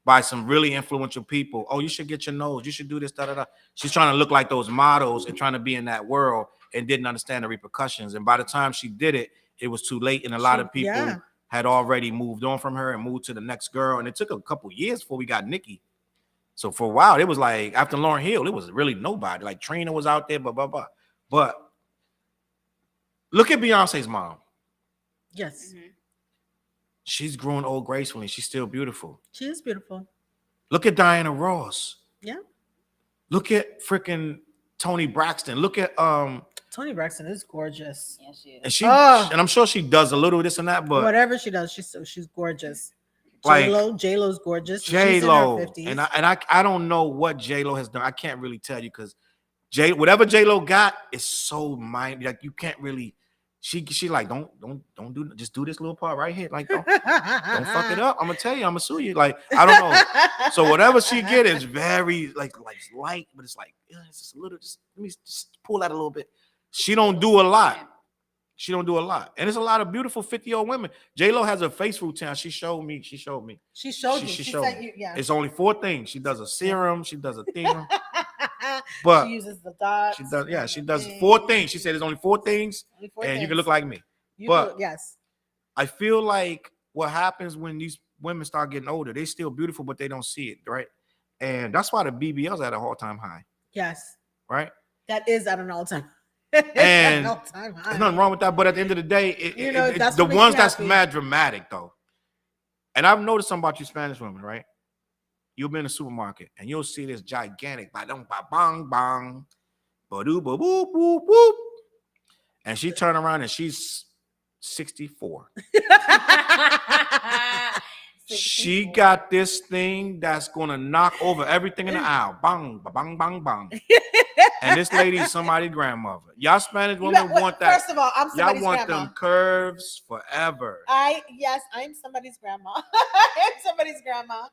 by some really influential people, oh, you should get your nose, you should do this, da-da-da. She's trying to look like those models and trying to be in that world, and didn't understand the repercussions. And by the time she did it, it was too late. And a lot of people had already moved on from her and moved to the next girl. And it took a couple years before we got Nicki. So for a while, it was like, after Lauryn Hill, it was really nobody. Like Trina was out there, blah, blah, blah. But look at Beyonce's mom. Yes. She's growing old gracefully. She's still beautiful. She is beautiful. Look at Diana Ross. Yeah. Look at freaking Toni Braxton. Look at Toni Braxton is gorgeous. Yeah, she is. And and I'm sure she does a little of this and that, but whatever she does, she's gorgeous. Like J-Lo's gorgeous. J-Lo. And I don't know what J-Lo has done. I can't really tell you, because whatever J-Lo got is so mind, like you can't really. She like don't do, just do this little part right here. Like don't fuck it up. I'm gonna tell you, I'm gonna sue you. Like I don't know. So whatever she get is very like light, but it's like it's just a little. Just let me just pull that a little bit. She don't do a lot. And there's a lot of beautiful 50-year-old women. J-Lo has a face routine. She showed me. She showed you. She sent you, yeah. It's only 4 things. She does a serum. She does a thing. But she uses the dots. She does. Yeah, she does 4 things. She said there's only 4 things, and you can look like me. Yes. I feel like what happens when these women start getting older, they still beautiful, but they don't see it, right? And that's why the BBL's at an all-time high. Yes. Right. That is at an all-time. And all-time high. there's nothing wrong with that. But at the end of the day, that's the what makes ones you that's happy. mad dramatic though. And I've noticed something about you Spanish women, right? You'll be in the supermarket and you'll see this gigantic ba-dum, ba-bang, bang, ba-doo, ba-boop, boop, boop. And she turned around and she's 64. She got this thing that's gonna knock over everything in the aisle. Bang, bang, bang, bang. And this lady's somebody's grandmother. Y'all Spanish women want that. First of all, I'm somebody's Y'all want grandma. them curves forever. Yes, I'm somebody's grandma. I'm somebody's grandma.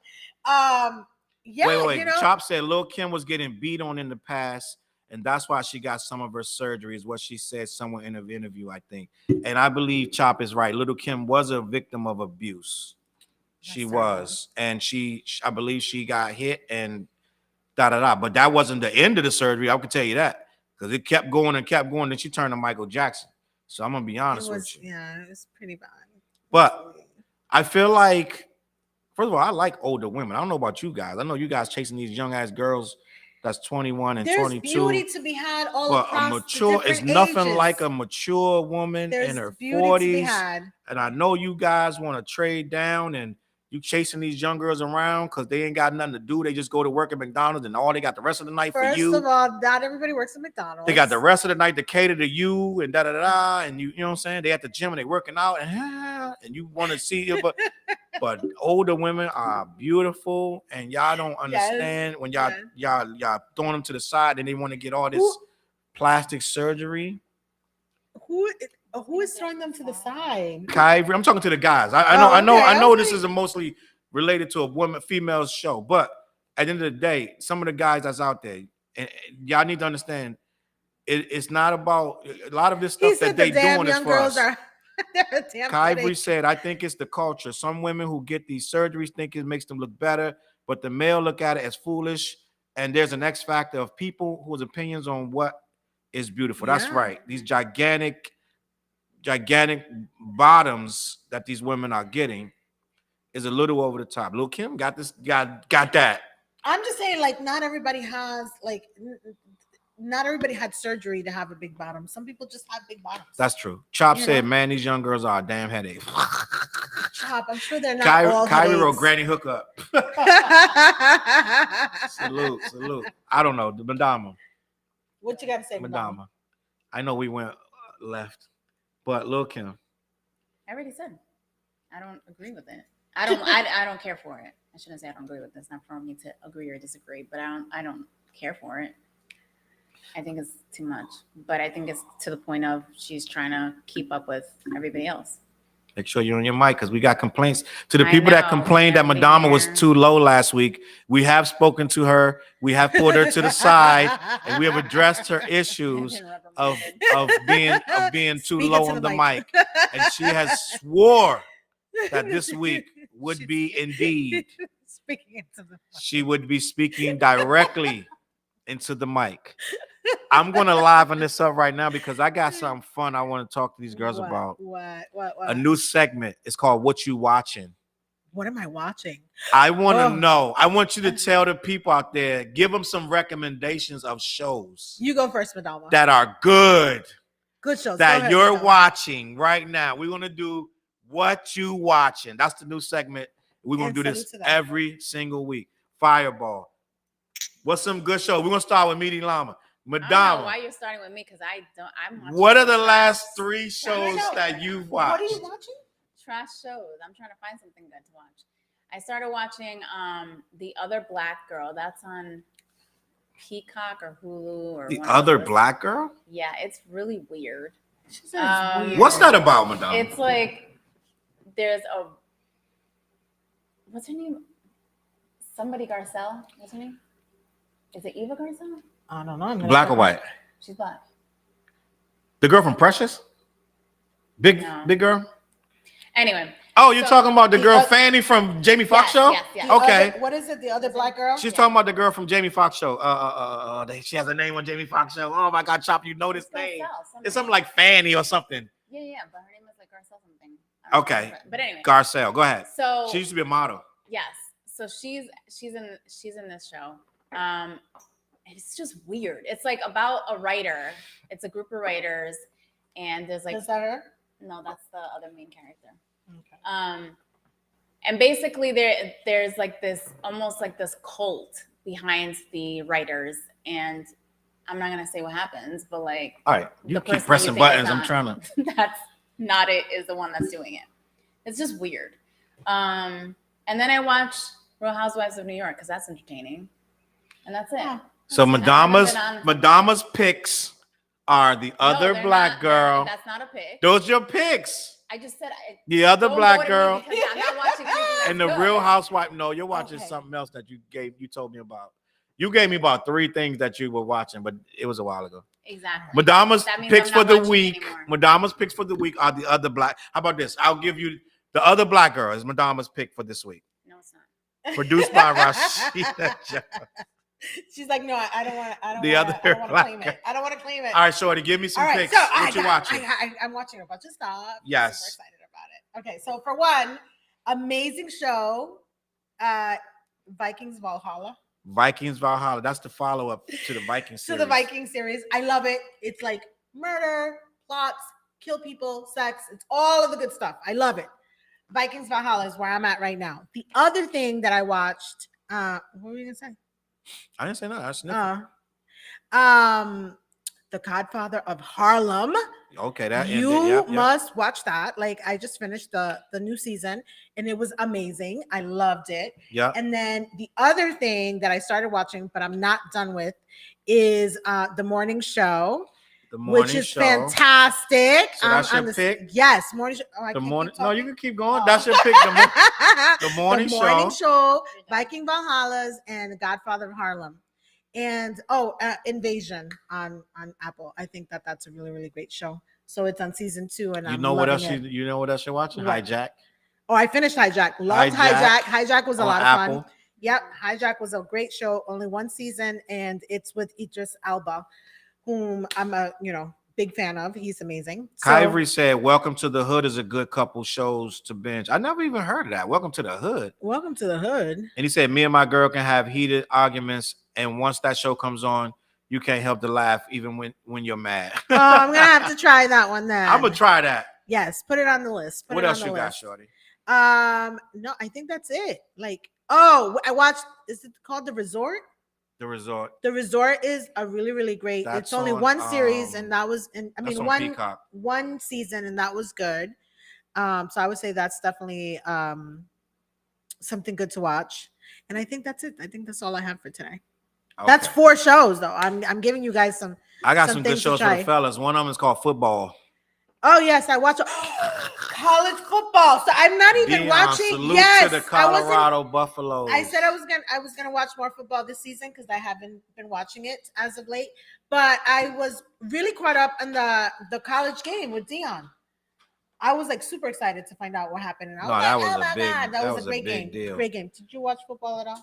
Yeah, Wait. you know. Chop said Lil' Kim was getting beat on in the past, and that's why she got some of her surgeries. What she said somewhere in an interview, I think. And I believe Chop is right. Lil' Kim was a victim of abuse. She was, and I believe she got hit and da. But that wasn't the end of the surgery. I can tell you that because it kept going and kept going. Then she turned to Michael Jackson. So I'm gonna be honest with you. Yeah, it was pretty bad. But I feel like, first of all, I like older women. I don't know about you guys. I know you guys chasing these young ass girls that's 21 and There's 22. beauty to be had all but across a mature the is different nothing ages. like a mature woman There's in her beauty 40s. to be had. And I know you guys want to trade down and you chasing these young girls around because they ain't got nothing to do. They just go to work at McDonald's and all they got the rest of the night for you. First of all, not everybody works at McDonald's. They got the rest of the night to cater to you and da. And you know what I'm saying? They at the gym and they working out and you want to see you. But older women are beautiful and y'all don't understand when y'all throwing them to the side and they want to get all this plastic surgery. Who is throwing them to the side? Kyrie, I'm talking to the guys. I know this is a mostly related to a female show, but at the end of the day, some of the guys that's out there, and y'all need to understand, it's not about a lot of this stuff that they doing is for us. Kyrie said, I think it's the culture. Some women who get these surgeries think it makes them look better, but the male look at it as foolish. And there's an X factor of people whose opinions on what is beautiful. That's right. These gigantic bottoms that these women are getting is a little over the top. Lil' Kim got this, got that. I'm just saying, like, not everybody has, like, not everybody had surgery to have a big bottom. Some people just have big bottoms. That's true. Chop said, man, these young girls are a damn headache. Chop, I'm sure they're not all Kyrie wrote Granny Hookup. Salute. I don't know. The Madama. What you got to say, Madama? I know we went left. But Lil' Kim. I already said I don't agree with it. I don't care for it. I shouldn't say I don't agree with it. It's not for me to agree or disagree, but I don't care for it. I think it's too much. But I think it's to the point of she's trying to keep up with everybody else. Make sure you're on your mic because we got complaints. To the people that complained that Madama was too low last week, we have spoken to her. We have pulled her to the side, and we have addressed her issues of being too low on the mic. And she has swore that this week would be indeed. She would be speaking directly into the mic. I'm going to liven this up right now because I got something fun I want to talk to these girls about. What? A new segment. It's called What You Watching. What am I watching? I want to know. I want you to tell the people out there, give them some recommendations of shows. You go first, Madama. That are good. Good shows. That you're watching right now. We're going to do What You Watching. That's the new segment. We're going to do this every single week. Fireball. What's some good shows? We're going to start with Midy Llama. Madama. I don't know why you're starting with me because I'm watching. What are the last 3 shows that you've watched? What are you watching? Trash shows. I'm trying to find something good to watch. I started watching The Other Black Girl. That's on Peacock or Hulu or The Other Black Girl? Yeah, it's really weird. Weird. What's that about, Madama? It's like there's a what's her name? Somebody Garcelle. What's her name? Is it Eva Garcelle? I don't know. Black or white? She's black. The girl from Precious? Big girl? Anyway. Oh, you're talking about the girl Fanny from Jamie Foxx show? Yes. Okay. What is it? The Other Black Girl? She's talking about the girl from Jamie Foxx show. She has a name on Jamie Foxx show. Oh my God, Chop, you know this name. It's something like Fanny or something. Yeah, but her name is like Garcelle something. Okay. But anyway. Garcelle, go ahead. So she used to be a model. Yes. So she's in this show. it's just weird. It's like about a writer. It's a group of writers, and there's like Is that her? no, that's the other main character. Okay. And basically there's like this almost like this cult behind the writers, and I'm not gonna say what happens, but like All right, you the keep person pressing you think is buttons. I'm not- trying to. that's not it is the one that's doing it. It's just weird. And then I watch Real Housewives of New York because that's entertaining, and that's it. Yeah. So That's it. I haven't been on- Madama's picks are the No, other they're black not- girl. That's not a pick. Those your picks. I just said The other don't black go to me girl because I'm not watching anything that's and the good. Real Housewife. No, you're watching Okay. something else that you told me about. You gave me about 3 things that you were watching, but it was a while ago. Exactly. Madama's That means picks I'm for not the watching week. anymore. Madama's picks for the week are the other black. How about this? I'll give you the other black girl is Madama's pick for this week. No, it's not. Produced by Rashida Jones. She's like, no, I don't want to. I don't The want other to. I don't want to black claim girl. it. I don't want to claim it. All right, Shorty, give me some All right, picks. so What you watching? I'm watching a bunch of stuff. Yes. I'm super excited about it. Okay, so for one, amazing show, Vikings Valhalla. Vikings Valhalla. That's the follow-up to the Vikings To series. the Viking series. I love it. It's like murder, plots, kill people, sex. It's all of the good stuff. I love it. Vikings Valhalla is where I'm at right now. The other thing that I watched, what were you gonna say? I didn't say no. I sniffed. The Godfather of Harlem. Okay, that ended. You Yep. must watch that. Like I just finished the new season and it was amazing. I loved it. Yeah. And then the other thing that I started watching, but I'm not done with, is the morning show, The morning which is show. fantastic. So that's your on pick? Yes, morning show. Oh, I The can't morning. keep No, you talking. can keep going. Oh. That's your pick. The morning show. show, Viking Valhalla's, and Godfather of Harlem. And Invasion on Apple. I think that's a really, really great show. So it's on season 2, and You I'm know what else? loving it. You know what else you're watching? What? Hijack. Oh, I finished Hijack. Loved Hijack Hijack. Hijack was a on lot of Apple. fun. Yep, Hijack was a great show. Only 1 season, and it's with Idris Elba, whom I'm a big fan of. He's amazing. So, Kyrie said, "Welcome to the Hood is a good couple shows to binge." I never even heard of that. Welcome to the Hood. welcome to the hood. And he said, "Me and my girl can have heated arguments, and once that show comes on, you can't help to laugh even when you're mad." Oh, I'm gonna have to try that one then. I'm gonna try that. Yes, put it on the list. Put What it else on the you got, list. Shorty? No, I think that's it. Like, I watched. Is it called The Resort? The Resort. The Resort is a really, really great. That's It's only on, 1 series, and that was, That's on one Peacock. one season, and that was good. So I would say that's definitely something good to watch. And I think that's it. I think that's all I have for today. That's Okay. 4 shows, though. I'm giving you guys some. I got some some good things to shows for try. the fellas. One of them is called Football. Oh yes, I watch college football. So I'm not even Deion, watching. salute Yes, to the I wasn't. Colorado Buffaloes. I said I was gonna watch more football this season because I haven't been watching it as of late. But I was really caught up in the college game with Deion. I was like super excited to find out what happened. And I was No, like, that was oh a my big- God, that that was was a a great big game. deal. Great game. Did you watch football at all?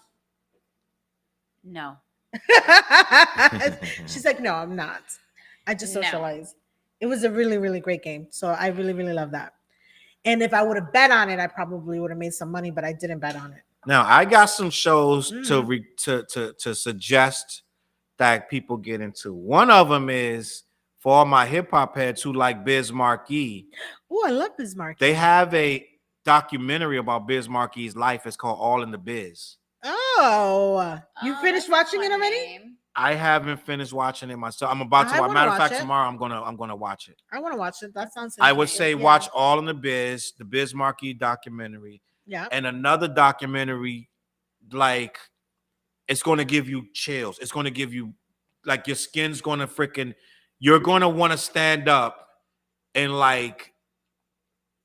No. She's like, no, I'm not. I just No. socialize. It was a really, really great game. So I really, really love that. And if I would have bet on it, I probably would have made some money, but I didn't bet on it. Now I got some shows Mm-hmm. to suggest that people get into. One of them is for all my hip hop heads who like Biz Markie. Oh, I love Bismarck. They have a documentary about Biz Markie's life. It's called All in the Biz. Oh, you Oh, finished that's a watching it fun already? name. I haven't finished watching it myself. I'm about to I watch. wanna Matter of watch fact, it. tomorrow I'm gonna watch it. I want to watch it. That sounds. I would interesting. say Yeah. watch All in the Biz Markie documentary, Yeah. and another documentary, like it's gonna give you chills. It's gonna give you like your skin's gonna you're gonna want to stand up and like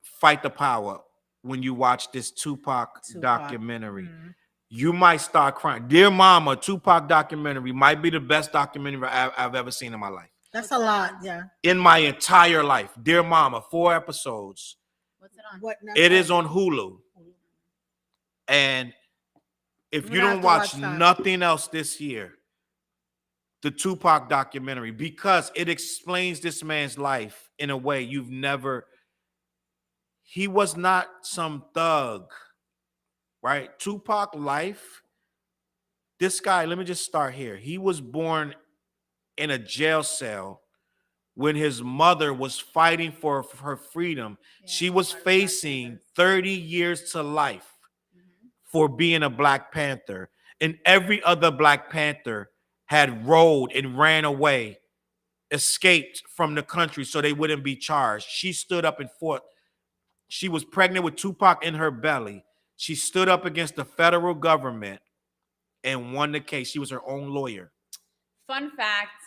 fight the power when you watch this Tupac. Documentary. Mhm. You might start crying. Dear Mama, Tupac documentary might be the best documentary I've ever seen in my life. That's a lot. Yeah. In my entire life. Dear Mama, 4 episodes. What's it on? What? It is on Hulu. And if I'm you gonna don't have to watch watch that. nothing else this year, the Tupac documentary, because it explains this man's life in a way you've never. He was not some thug, right? Tupac life This guy, let me just start here. He was born in a jail cell when his mother was fighting for her freedom. Yeah, She was part of the Black facing Panthers. 30 years to life Mhm. for being a Black Panther. And every other Black Panther had rolled and ran away, escaped from the country so they wouldn't be charged. She stood up and fought. She was pregnant with Tupac in her belly. She stood up against the federal government and won the case. She was her own lawyer. Fun fact: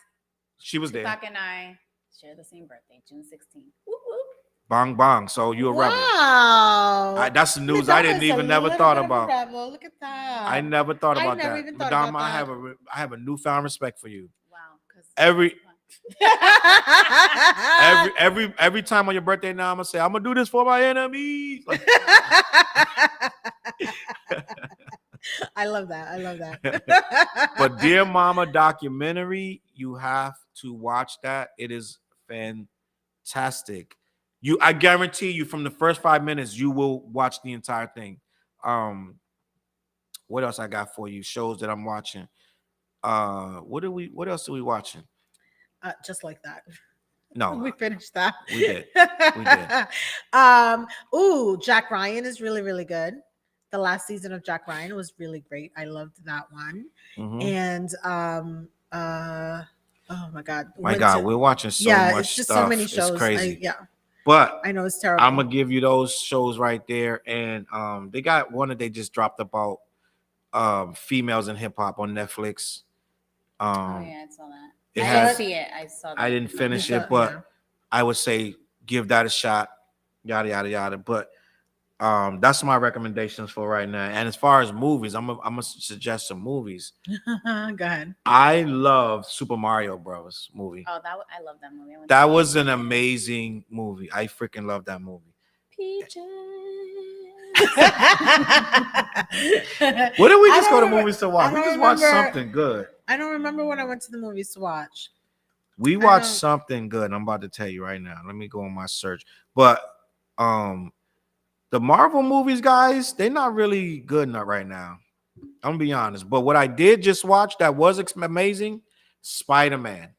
She was there. Tupac and I share the same birthday, June 16th. Whoop, whoop. Bong bong. So you a rebel. Wow. That's the news That I didn't was a even never little thought bit of a about. rebel. Look at that. I never thought I about never that. even thought Madame, about that. I have a newfound respect for you. Wow. Because Every time on your birthday now, I'm gonna say, I'm gonna do this for my enemies. Like, I love that. I love that. but Dear Mama documentary, you have to watch that. It is fantastic. I guarantee you, from the first 5 minutes, you will watch the entire thing. What else I got for you? Shows that I'm watching. What else are we watching? Just like that. No, We finished that. we did. We did. Jack Ryan is really, really good. The last season of Jack Ryan was really great. I loved that one. Mhm. And oh my God. My God, we're watching so much it's just stuff. so many shows. It's crazy. Yeah, But I know it's terrible. I'm gonna give you those shows right there. And they got one that they just dropped about females in hip hop on Netflix. oh yeah, I saw that. It I has- didn't see it. I saw that. I didn't finish Yeah. it, but I would say give that a shot. Yada yada yada. But that's my recommendations for right now. And as far as movies, I'm gonna suggest some movies. Go ahead. I love Super Mario Bros. Movie. Oh, I love that movie. I went to That see was it. an amazing movie. I freaking love that movie. Peaches. What did we I just go don't to movies to watch? I We don't just watched remember- something good. I don't remember when I went to the movies to watch. We watched don't- something good. And I'm about to tell you right now. Let me go on my search. But the Marvel movies, guys, they're not really good enough right now. I'm gonna be honest. But what I did just watch that was amazing, Spider-Man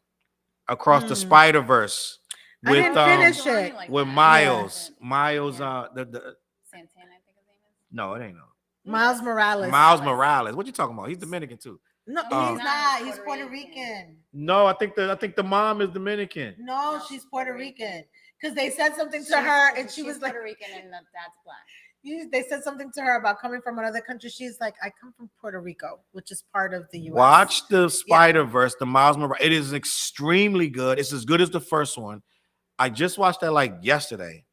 Across the Spider-Verse I with didn't finish Story it. like with that. Miles. Yeah. Miles, Yeah. the Santana, I think his name is. no, it ain't no. Miles Morales. Miles Morales. What you talking about? He's Dominican too. No, No, he's he's not. not. He's He's Puerto Puerto Rican. No, I think the mom is Dominican. No, No, she's Puerto Rican. Because they said something to She's- her, and she she's was like, Puerto Rican and the dad's black. they said something to her about coming from another country. She's like, I come from Puerto Rico, which is part of the U.S. Watch the Spider-Verse, the Miles Morales. It is extremely good. It's as good as the first one. I just watched that like yesterday.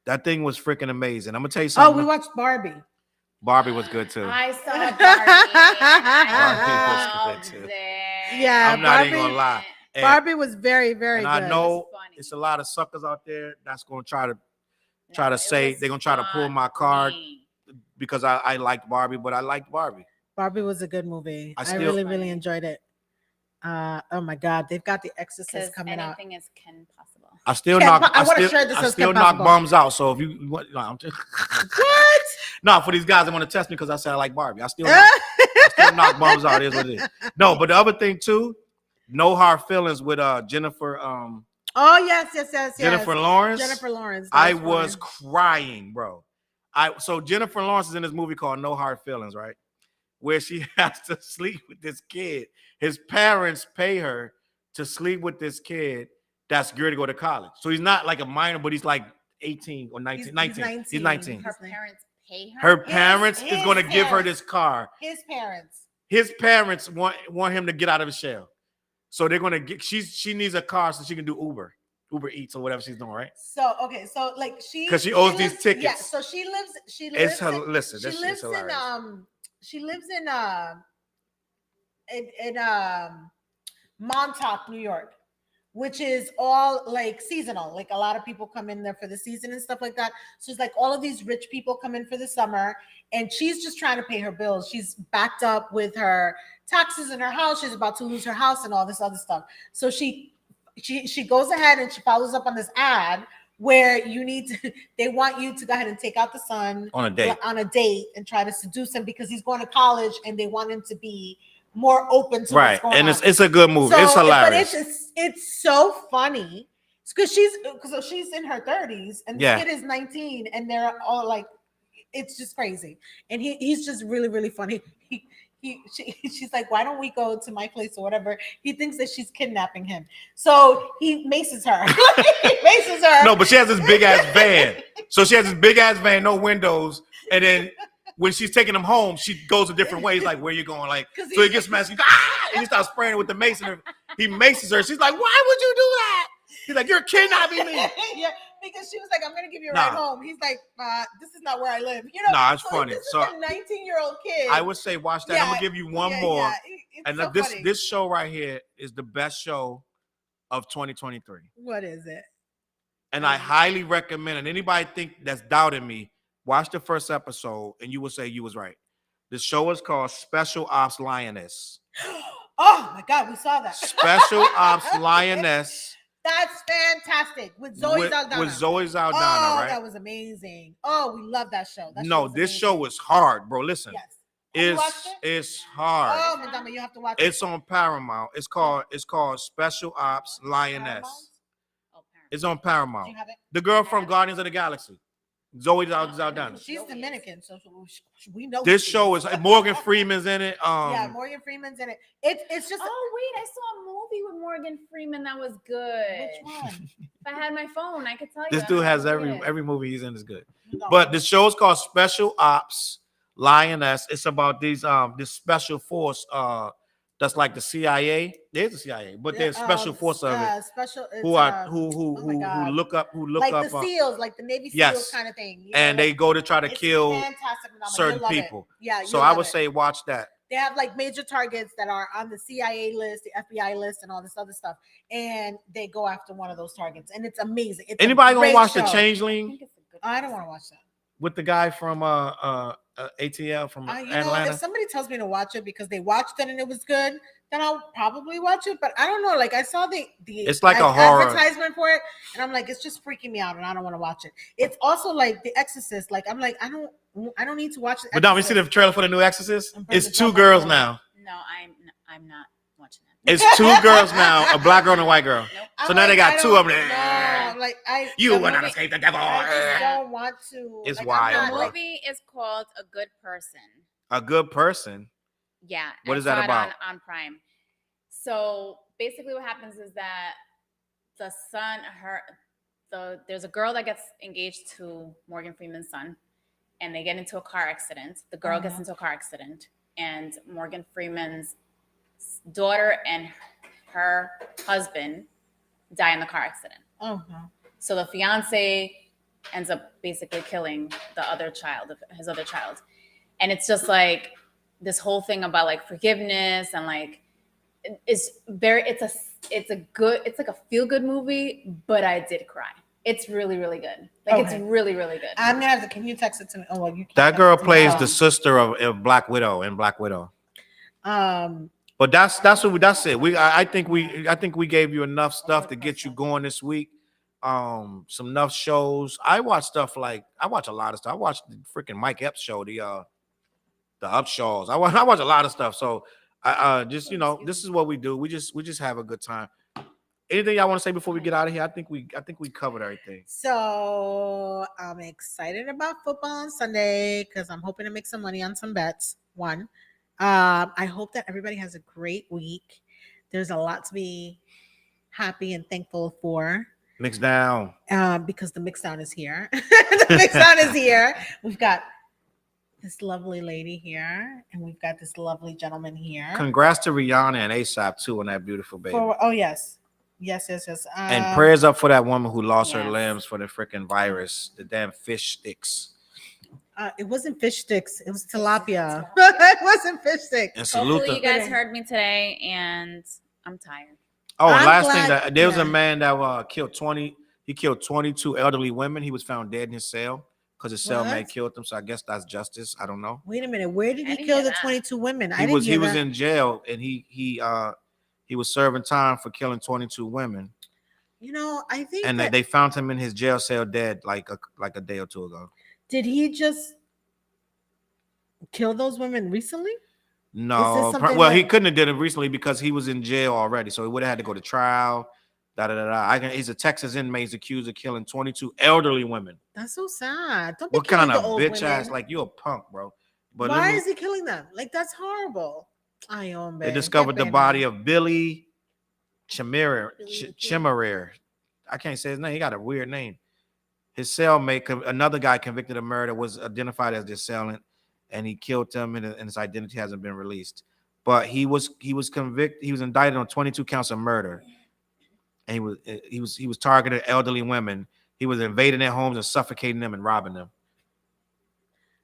That thing was freaking amazing. I'm gonna tell you Oh, something. we watched Barbie. Barbie was good too. I saw Barbie. Barbie was good too. Yeah, I'm not even Barbie- gonna lie. And, Barbie was very, very and good. I know It's funny. it's a lot of suckers out there that's gonna try to No, say it was they're gonna try to pull my card funny. because I liked Barbie, but I liked Barbie. Barbie was a good movie. I I still- really, really Funny. enjoyed it. Oh my God, they've got The Exorcist Because coming out. anything is Ken possible. I still Ken, knock. I wanna still, share this I as still Ken knock Possible. bums out. So if you want, no, I'm just, What? no, for these guys that want to test me because I said I like Barbie, I still knock bums out. It is what it is. No, but the other thing too, No Hard Feelings with Jennifer Oh yes. Jennifer Lawrence. Jennifer Lawrence. That I funny. was crying, bro. So Jennifer Lawrence is in this movie called No Hard Feelings, right? Where she has to sleep with this kid. His parents pay her to sleep with this kid that's geared to go to college. So he's not like a minor, but he's like 18 or 19. He's 19. He's 19. Her parents pay her. Her parents is his going to give her parents. this car. His parents. His parents want him to get out of his shell. So they're going to get, she needs a car so she can do Uber Eats or whatever she's doing, right? So okay, so like Because she owes these lives- tickets. Yeah, so she lives. It's her, in- listen, she this lives is hilarious. She lives in Montauk, New York, which is all like seasonal. Like a lot of people come in there for the season and stuff like that. So it's like all of these rich people come in for the summer, and she's just trying to pay her bills. She's backed up with her taxes in her house. She's about to lose her house and all this other stuff. So she goes ahead and she follows up on this ad where you need to. They want you to go ahead and take out the son On a date. And try to seduce him because he's going to college and they want him to be more open to Right, what's going and on. it's a good movie. It's hilarious. But it's so funny because she's in her 30s and the kid is 19 and they're all like, it's just crazy. And he's just really, really funny. She's like, why don't we go to my place or whatever? He thinks that she's kidnapping him. So he maces her. No, but she has this big ass van. So she has this big ass van, no windows. And then when she's taking him home, she goes a different way. He's like, where you going? Like, so he gets mad. She's like, and he starts spraying with the mace. And he maces her. She's like, why would you do that? He's like, you're kidnapping me. Yeah, because she was like, I'm going to give you a ride home. He's like, this is not where I live. You know, nah, it's funny. This is a 19-year-old kid. I would say watch that. I'm going to give you one more. Yeah, and so this show right here is the best show of 2023. What is it? And I highly recommend it. Anybody think that's doubting me, watch the first episode and you will say you was right. The show is called Special Ops Lioness. Oh my God, we saw that. Special Ops Lioness. That's fantastic. With Zoe Saldana. With Zoe Saldana, right? That was amazing. Oh, we love that show. This show is hard, bro. Listen. Yes. It's hard. Oh, Madama, you have to watch it. It's on Paramount. It's called Special Ops Lioness. It's on Paramount. Do you have it? The girl from Guardians of the Galaxy. Zoe Saldana. She's Dominican, so we know this show is Morgan Freeman's in it. Yeah, Morgan Freeman's in it. It's just. Oh wait, I saw a movie with Morgan Freeman that was good. Which one? If I had my phone, I could tell you. This dude has every movie he's in is good. No. But the show is called Special Ops Lioness. It's about these this special force that's like the CIA. There's the CIA, but there's special force of it. Who look up like the SEALs, like the Navy SEALs kind of thing. And they go to try to kill certain people. Yeah. So I would say watch that. They have like major targets that are on the CIA list, the FBI list, and all this other stuff, and they go after one of those targets, and it's amazing. It's anybody gonna watch The Changeling? I don't want to watch that. With the guy from ATL from Atlanta. If somebody tells me to watch it because they watched it and it was good, then I'll probably watch it. But I don't know. Like I saw the it's like a horror advertisement for it, and I'm like, it's just freaking me out, and I don't want to watch it. It's also like The Exorcist. Like I'm like, I don't need to watch it. But don't we see the trailer for the new Exorcist? It's two girls now. No, I'm not watching it. It's two girls now, a black girl and a white girl. Nope. So now they got two of them. No, I'm like, you will not escape the devil. I don't want to. It's wild. The movie is called A Good Person. A Good Person? Yeah. What is that about? On Prime. So basically what happens is that the son, there's a girl that gets engaged to Morgan Freeman's son, and they get into a car accident. The girl gets into a car accident, and Morgan Freeman's daughter and her husband die in the car accident. So the fiance ends up basically killing his other child. And it's just like this whole thing about like forgiveness and like it's like a feel good movie, but I did cry. It's really, really good. Like it's really, really good. I'm gonna have to. Can you text it to me? Oh well, you. That girl plays the sister of Black Widow in Black Widow. But that's it. I think we gave you enough stuff to get you going this week. Some enough shows. I watch a lot of stuff. I watched the freaking Mike Epps show, the Upshaws. I watch a lot of stuff. So I just this is what we do. We just have a good time. Anything y'all want to say before we get out of here? I think we covered everything. So I'm excited about football on Sunday because I'm hoping to make some money on some bets. One. I hope that everybody has a great week. There's a lot to be happy and thankful for. MYXXDOWN. Because the MYXXDOWN is here. The MYXXDOWN is here. We've got this lovely lady here, and we've got this lovely gentleman here. Congrats to Rihanna and ASAP too on that beautiful baby. Yes. And prayers up for that woman who lost her limbs for the freaking virus, the damn fish sticks. It wasn't fish sticks. It was tilapia. It wasn't fish sticks. And salute Hopefully you guys heard me today, and I'm tired. Oh, and last thing, there was a man that killed 22 elderly women. He was found dead in his cell because his cellmate killed him. So I guess that's justice. I don't know. Wait a minute. Where did he kill the 22 women? He was in jail, and he was serving time for killing 22 women. You know, I think And that they found him in his jail cell dead like a day or two ago. did he just kill those women recently? No, something well, he that- couldn't have did it recently because he was in jail already, so he would have had to go to trial. He's a Texas inmate. He's accused of killing 22 elderly women. That's so sad. Don't be What killing kind the of old bitch women. ass? Like, you a punk, bro. But Why is he killing them? Like, that's horrible. Ay, hombre. they discovered the Qué body pena. of Billy Chimera. Billy Chimera. I can't say his name. He got a weird name. His cellmate, another guy convicted of murder, was identified as the assailant, and he killed him, and his identity hasn't been released. But he was convicted. He was indicted on 22 counts of murder, and he was targeting elderly women. He was invading their homes and suffocating them and robbing them.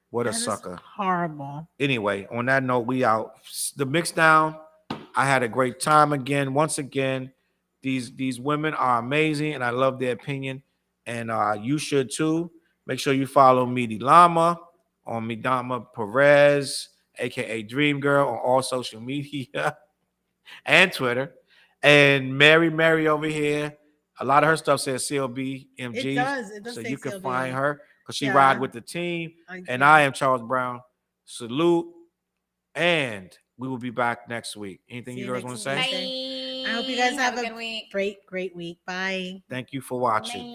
What a That is sucker! horrible. Anyway, on that note, we out. The MYXXDOWN. I had a great time again. Once again, these women are amazing, and I love their opinion, and you should too. Make sure you follow Midy Llama on Midama Perez, aka Dream Girl, on all social media and Twitter. And Mary over here, a lot of her stuff says CLB MG. It does. It does So say you can CLB. find her because she Yeah. ride with the team. And I am Challz Brown. Salute. And we will be back next week. Anything See you you guys want to next say? week. Bye. I hope you guys have a good week. great week. Bye. Thank you for watching. Bye.